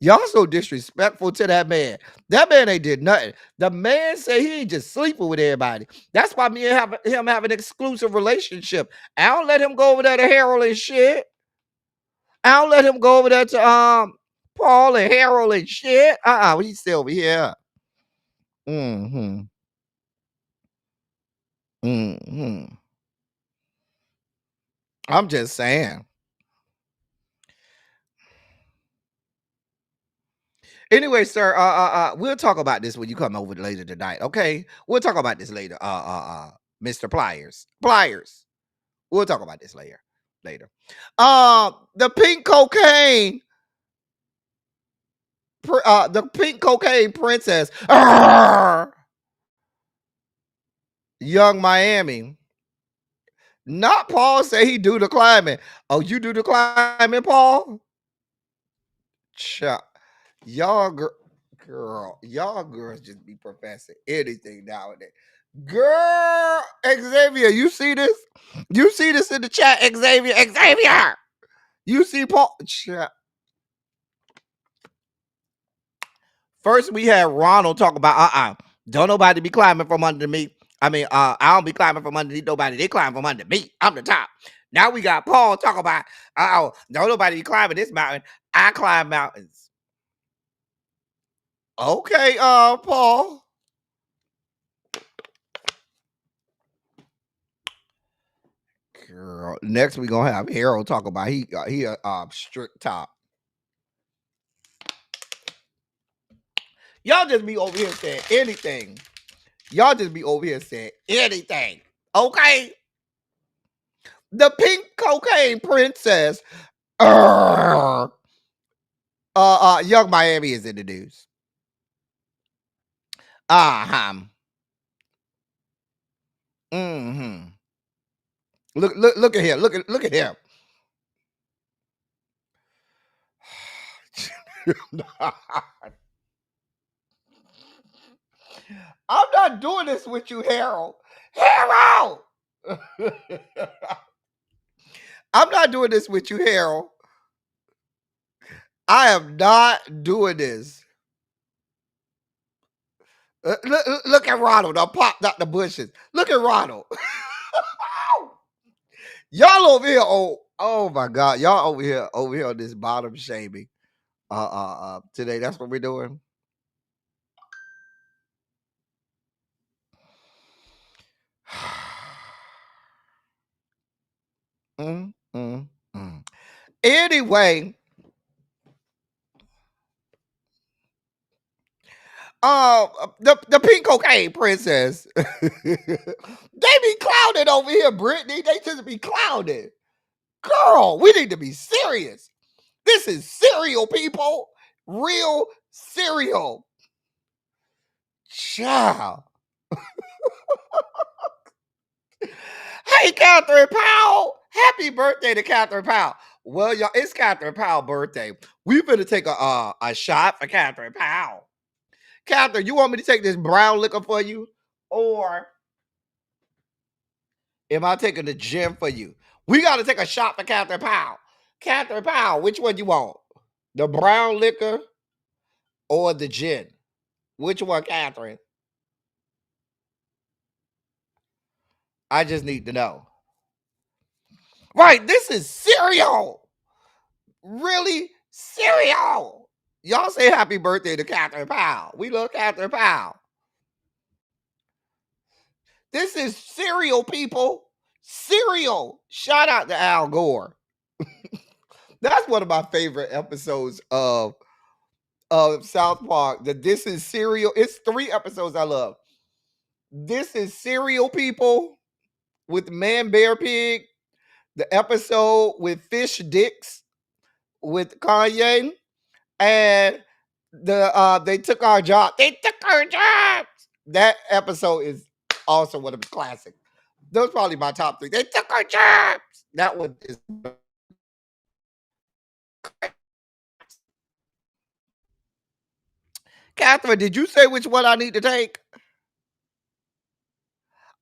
Speaker 1: Y'all so disrespectful to that man. That man ain't did nothing. The man said he ain't just sleeping with everybody. That's why me and him have an exclusive relationship. I don't let him go over there to Harold and shit. I don't let him go over there to Paul and Harold and shit. He's still over here. Mm-hmm. Mm-hmm. I'm just saying. Anyway, sir, we'll talk about this when you come over later tonight. Okay, we'll talk about this later. Mr. Pliers. We'll talk about this later. The pink cocaine. The pink cocaine princess. Young Miami. Not Paul say he do the climbing. Oh, you do the climbing, Paul? Y'all girls just be professing anything nowadays. Girl, Xavier, you see this? You see this in the chat, Xavier? You see Paul? First, we had Ronald talk about don't nobody be climbing from under me. I mean, I don't be climbing from underneath nobody. They climb from under me. I'm the top. Now we got Paul talk about don't nobody be climbing this mountain. I climb mountains. Okay, Paul. Girl, next we gonna have Harold talk about he strict top. Y'all just be over here saying anything. Okay. The pink cocaine princess. Young Miami is in the news. Mm-hmm. Look at him. Look at him. I'm not doing this with you, Harold. Harold! I'm not doing this with you, Harold. I am not doing this. Look at Ronald. I popped out the bushes. Look at Ronald. Y'all over here. Oh my God. Y'all over here on this bottom shaming. Today. That's what we're doing. Anyway, the pink cocaine princess. They be clowning over here, Brittany. They just be clowning. Girl, we need to be serious. This is cereal, people. Real cereal. Child. Hey, Catherine Powell. Happy birthday to Catherine Powell. Well, y'all, it's Catherine Powell's birthday. We finna take a shot for Catherine Powell. Catherine, you want me to take this brown liquor for you? Or am I taking the gin for you? We got to take a shot for Catherine Powell. Catherine Powell, which one you want? The brown liquor or the gin? Which one, Catherine? I just need to know. Right, this is cereal. Really? Cereal. Y'all say happy birthday to Catherine Powell. We love Catherine Powell. This is cereal, people. Cereal. Shout out to Al Gore. That's one of my favorite episodes of South Park. This is cereal. It's 3 episodes I love. This is cereal, people, with Man Bear Pig. The episode with Fish Dicks with Kanye, and they took our job. They took our jobs. That episode is also one of the classics. Those probably my top 3. They took our jobs. That one is. Catherine, did you say which one I need to take?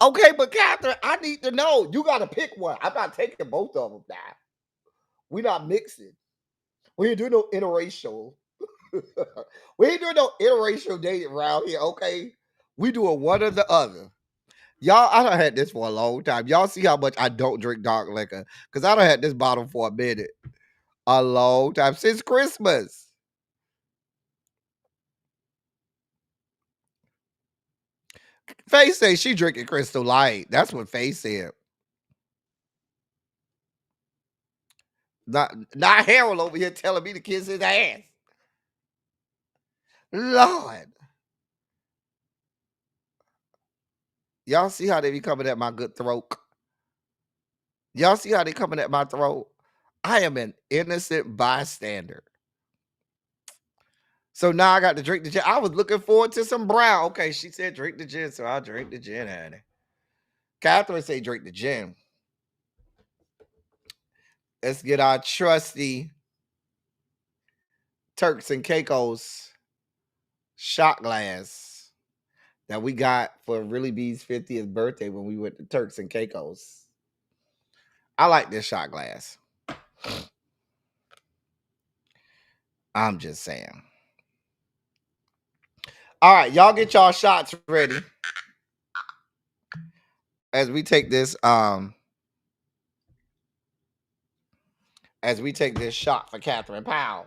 Speaker 1: Okay, but Catherine, I need to know. You got to pick one. I'm not taking both of them now. We're not mixing. We ain't doing no interracial. We ain't doing no interracial dating around here, okay? We doing one or the other. Y'all, I done had this for a long time. Y'all see how much I don't drink dark liquor. Because I done had this bottle for a minute. A long time. Since Christmas. Faye says she drinking Crystal Light. That's what Faye said. Not Harold over here telling me to kiss his ass. Lord. Y'all see how they be coming at my good throat? Y'all see how they coming at my throat? I am an innocent bystander. So now I got to drink the gin. I was looking forward to some brown. Okay, she said drink the gin, so I'll drink the gin, honey. Catherine say drink the gin. Let's get our trusty Turks and Caicos shot glass that we got for Really B's 50th birthday when we went to Turks and Caicos. I like this shot glass. I'm just saying. All right, y'all get y'all shots ready as we take this shot for Catherine Powell.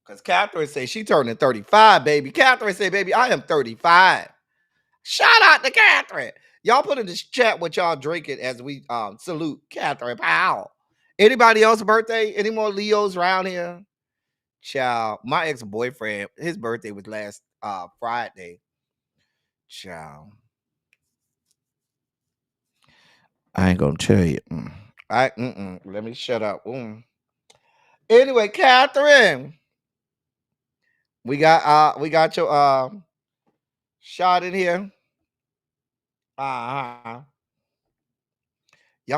Speaker 1: Because Catherine say she turning 35, baby. Catherine say, baby, I am 35. Shout out to Catherine. Y'all put in this chat what y'all drinking as we salute Catherine Powell. Anybody else birthday? Any more Leos around here? Child, my ex-boyfriend, his birthday was last Friday. Child. I ain't gonna tell you. Let me shut up. Anyway, Catherine, we got your shot in here. Y'all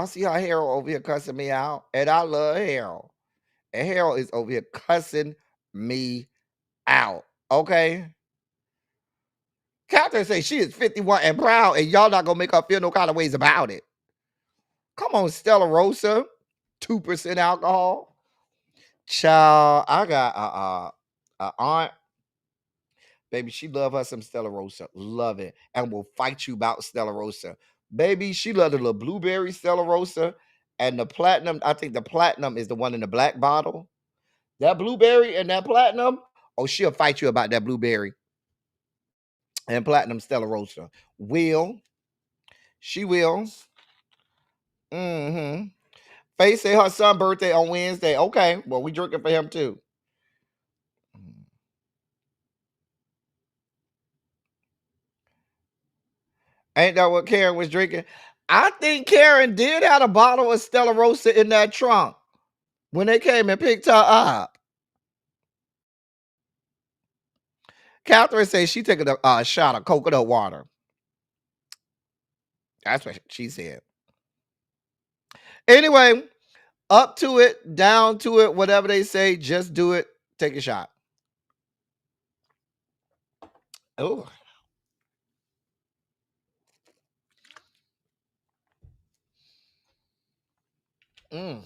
Speaker 1: see how Harold over here cussing me out? And I love Harold. And Harold is over here cussing me out. Okay? Catherine say she is 51 and proud, and y'all not gonna make her feel no kind of ways about it. Come on, Stella Rosa. 2% alcohol. Child, I got a aunt. Baby, she love her some Stella Rosa. Love it. And will fight you about Stella Rosa. Baby, she love the little blueberry Stella Rosa. And the platinum, I think the platinum is the one in the black bottle. That blueberry and that platinum, oh, she'll fight you about that blueberry and platinum Stella Rosa. She will. Faye say her son's birthday on Wednesday. Okay, well, we drinking for him too. Ain't that what Karen was drinking? I think Karen did have a bottle of Stella Rosa in that trunk when they came and picked her up. Catherine says she taking a shot of coconut water. That's what she said. Anyway, up to it, down to it, whatever they say, just do it. Take a shot. Oh. Oh,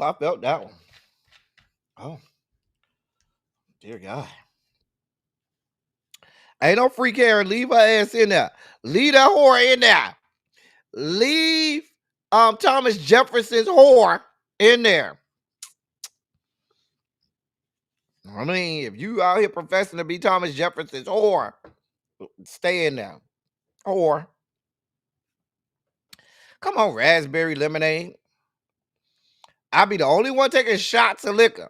Speaker 1: I felt that one. Oh. Dear God. Ain't no free Karen. Leave her ass in there. Leave that whore in there. Leave Thomas Jefferson's whore in there. I mean, if you out here professing to be Thomas Jefferson's whore, stay in there. Whore. Come on, raspberry lemonade. I'll be the only one taking shots of liquor.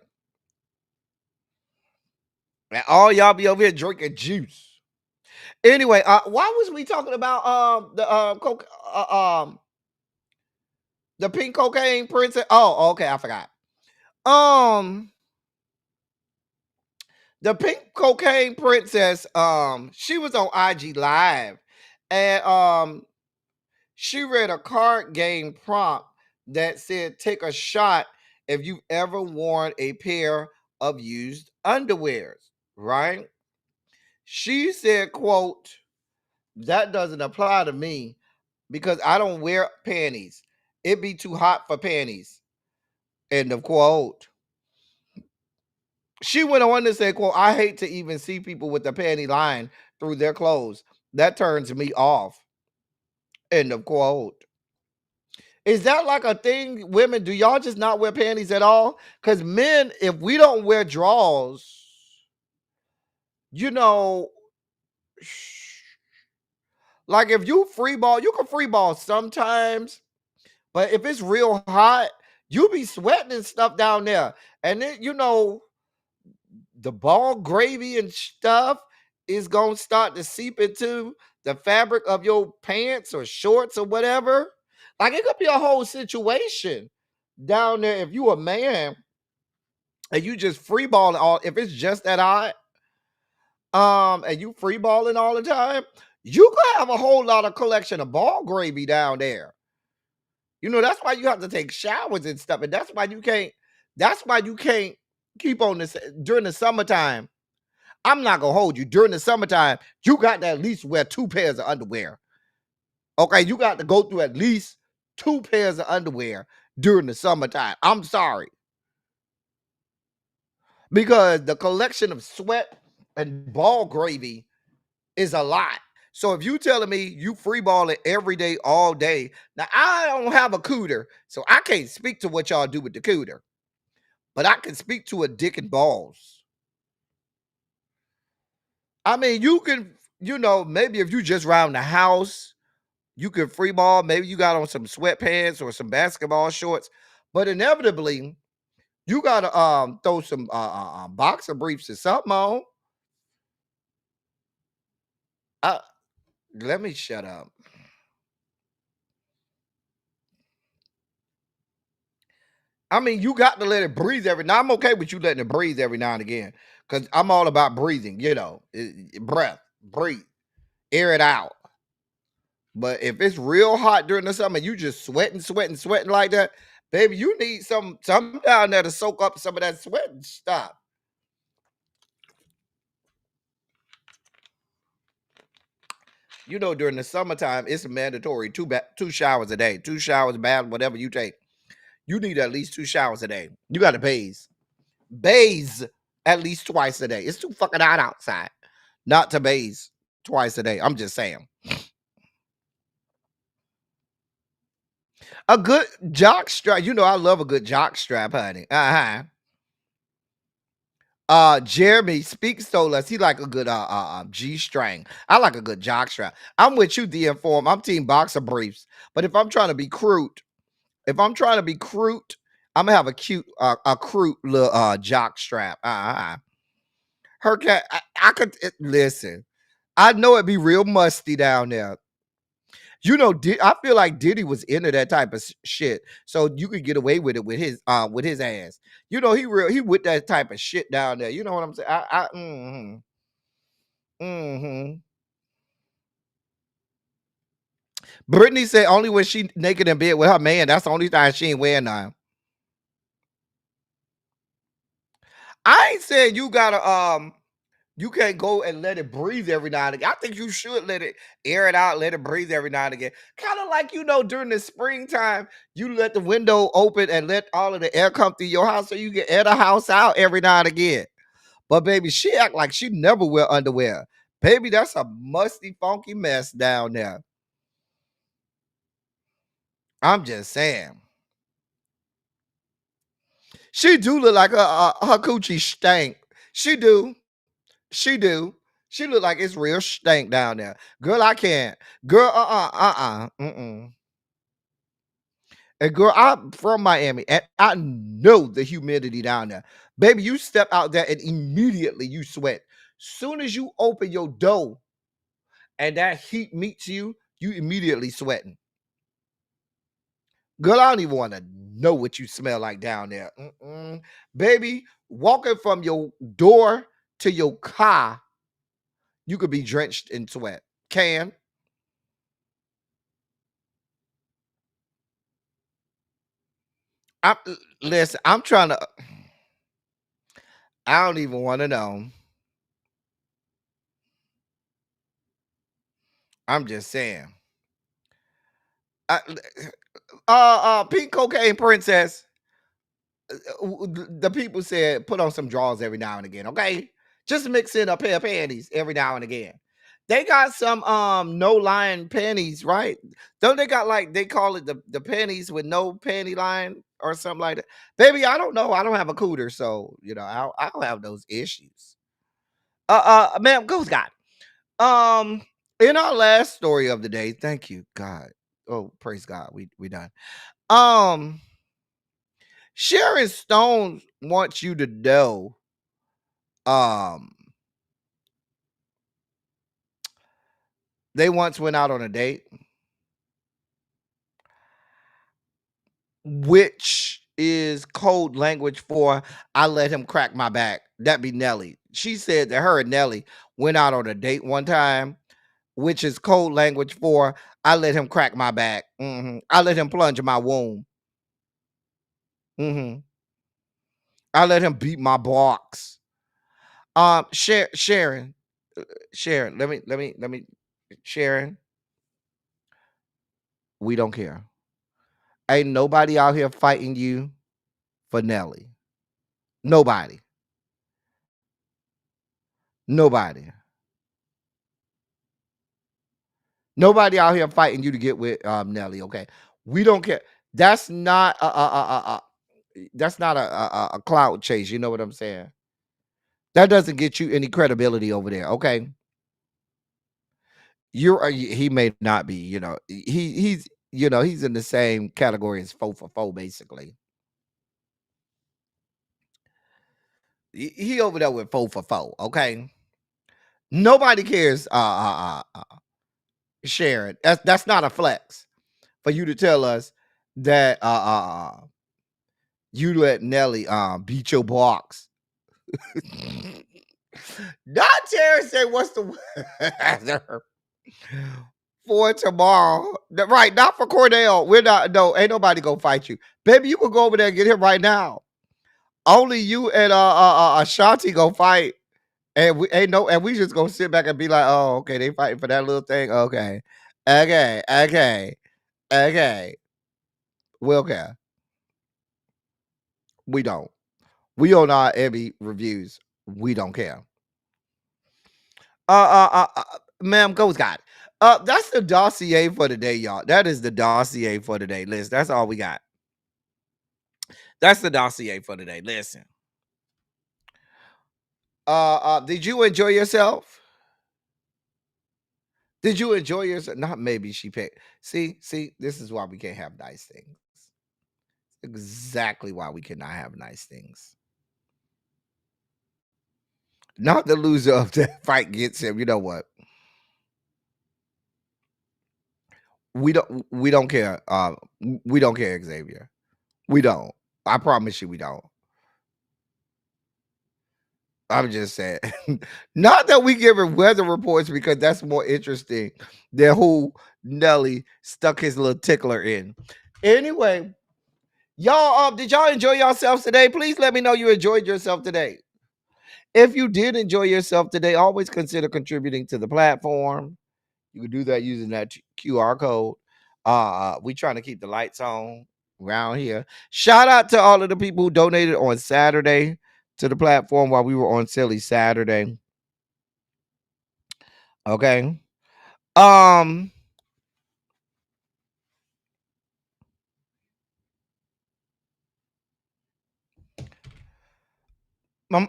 Speaker 1: And all y'all be over here drinking juice. Anyway, why was we talking about the pink cocaine princess? Oh, okay, I forgot. The pink cocaine princess, she was on IG Live, and she read a card game prompt that said, take a shot if you've ever worn a pair of used underwears, right? She said, quote, that doesn't apply to me because I don't wear panties. It'd be too hot for panties. End of quote. She went on to say, quote, I hate to even see people with the panty line through their clothes. That turns me off. End of quote. Is that like a thing, women? Do y'all just not wear panties at all? Because men, if we don't wear drawers, you know, like if you free ball, you can free ball sometimes. But if it's real hot, You be sweating and stuff down there. And then, the ball gravy and stuff is going to start to seep into the fabric of your pants or shorts or whatever. Like, it could be a whole situation down there if you a man and you just free balling all, if it's just that hot, and you free balling all the time, you could have a whole lot of collection of ball gravy down there. That's why you have to take showers and stuff. And that's why you can't keep on this during the summertime. I'm not gonna hold you. During the summertime, you got to at least wear 2 pairs of underwear. Okay, you got to go through at least 2 pairs of underwear during the summertime. I'm sorry. Because the collection of sweat and ball gravy is a lot. So if you telling me you free balling every day, all day, now I don't have a cooter, so I can't speak to what y'all do with the cooter. But I can speak to a dick and balls. I mean, you can, maybe if you just around the house, you can free ball. Maybe you got on some sweatpants or some basketball shorts. But inevitably, you gotta throw some boxer briefs or something on. Let me shut up. I mean, you got to let it breathe every now. I'm okay with you letting it breathe every now and again. Because I'm all about breathing, breath, breathe, air it out. But if it's real hot during the summer, you just sweating like that, baby, you need some down there to soak up some of that sweat and stop. During the summertime, it's mandatory 2 showers a day, 2 showers, bath, whatever you take. You need at least 2 showers a day. You got to bathe at least twice a day. It's too fucking hot outside not to bathe twice a day. I'm just saying. A good jock strap. I love a good jock strap, honey. Jeremy Speaks told us he like a good G-string. I like a good jock strap. I'm with you, D Inform. I'm team boxer briefs. But if I'm trying to be crude, I'm gonna have a cute little jock strap. Her cat, I could listen. I know it'd be real musty down there. I feel like Diddy was into that type of shit, so you could get away with it with his ass. He with that type of shit down there. You know what I'm saying? Brittany said only when she naked in bed with her man. That's the only time she ain't wearing none. I ain't saying you gotta you can't go and let it breathe every now and again. I think you should let it air it out, let it breathe every now and again. Kind of like, during the springtime, you let the window open and let all of the air come through your house so you can air the house out every now and again. But baby, she act like she never wear underwear. Baby, that's a musty, funky mess down there. I'm just saying. She do look like her coochie stank. She do. She do. She look like it's real stank down there. Girl, I can't. Girl, And girl, I'm from Miami, and I know the humidity down there. Baby, you step out there and immediately you sweat. Soon as you open your door and that heat meets you, you immediately sweating. Girl, I don't even want to know what you smell like down there. Baby, walking from your door to your car, you could be drenched in sweat. Listen, I'm trying to. I don't even want to know. I'm just saying. Pink Cocaine Princess. The people said put on some drawers every now and again, okay? Just mix in a pair of panties every now and again. They got some no line panties, right? Don't they got like they call it the panties with no panty line or something like that? Baby, I don't know. I don't have a cooter, so I don't have those issues. Ma'am, go God. In our last story of the day, thank you, God. Oh, praise God, we done. Sharon Stone wants you to know, they once went out on a date, which is code language for I let him crack my back. That'd be Nelly. She said that her and Nelly went out on a date one time, which is code language for I let him crack my back. I let him plunge my womb. I let him beat my box. Sharon, let me, Sharon, we don't care. Ain't nobody out here fighting you for Nelly. Nobody. Nobody. Nobody out here fighting you to get with Nelly. Okay, we don't care. That's not that's not a cloud chase. You know what I'm saying? That doesn't get you any credibility over there. Okay, he may not be. He's he's in the same category as foe for foe, basically. He over there with foe for foe. Okay, nobody cares. Sharon, that's not a flex for you to tell us that you let Nelly beat your box. Not Terrence say what's the weather for tomorrow. Right, not for Cordell. We're not, no, ain't nobody gonna fight you. Baby, you can go over there and get him right now. Only you and Ashanti go fight. And we just gonna sit back and be like, oh, okay, they fighting for that little thing. Okay. We'll care. We don't. We on our Emmy reviews. We don't care. Ma'am, go Scott. That's the dossier for today, y'all. That is the dossier for today. Listen, that's all we got. That's the dossier for today. Listen. Did you enjoy yourself? Did you enjoy yourself? Not maybe she picked. See, this is why we can't have nice things. Exactly why we cannot have nice things. Not the loser of that fight gets him. You know what? We don't care. We don't care, Xavier. We don't. I promise you we don't. I'm just saying. Not that we give her weather reports because that's more interesting than who Nelly stuck his little tickler in. Anyway, y'all, did y'all enjoy yourselves today? Please let me know you enjoyed yourself today. If you did enjoy yourself today, always consider contributing to the platform. You can do that using that QR code. We trying to keep the lights on around here. Shout out to all of the people who donated on Saturday to the platform while we were on Silly Saturday. Okay. I'm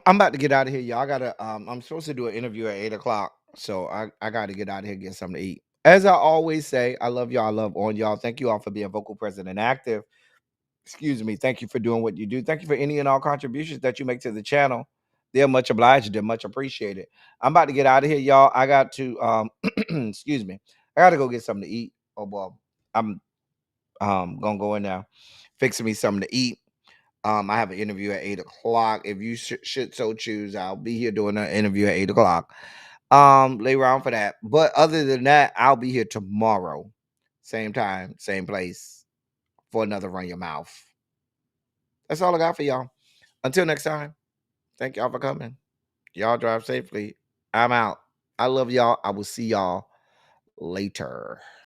Speaker 1: about to get out of here, y'all. I gotta I'm supposed to do an interview at 8:00, so I gotta get out of here and get something to eat. As I always say, I love y'all, I love on y'all. Thank you all for being vocal, present, and active. Excuse me. Thank you for doing what you do. Thank you for any and all contributions that you make to the channel. They're much obliged. They're much appreciated. I'm about to get out of here, y'all. I got to excuse me. I gotta go get something to eat. Oh boy. I'm gonna go in there, fixing me something to eat. I have an interview at 8:00. If you should so choose, I'll be here doing an interview at 8:00. Lay around for that. But other than that, I'll be here tomorrow. Same time, same place for another Run Your Mouth. That's all I got for y'all. Until next time, thank y'all for coming. Y'all drive safely. I'm out. I love y'all. I will see y'all later.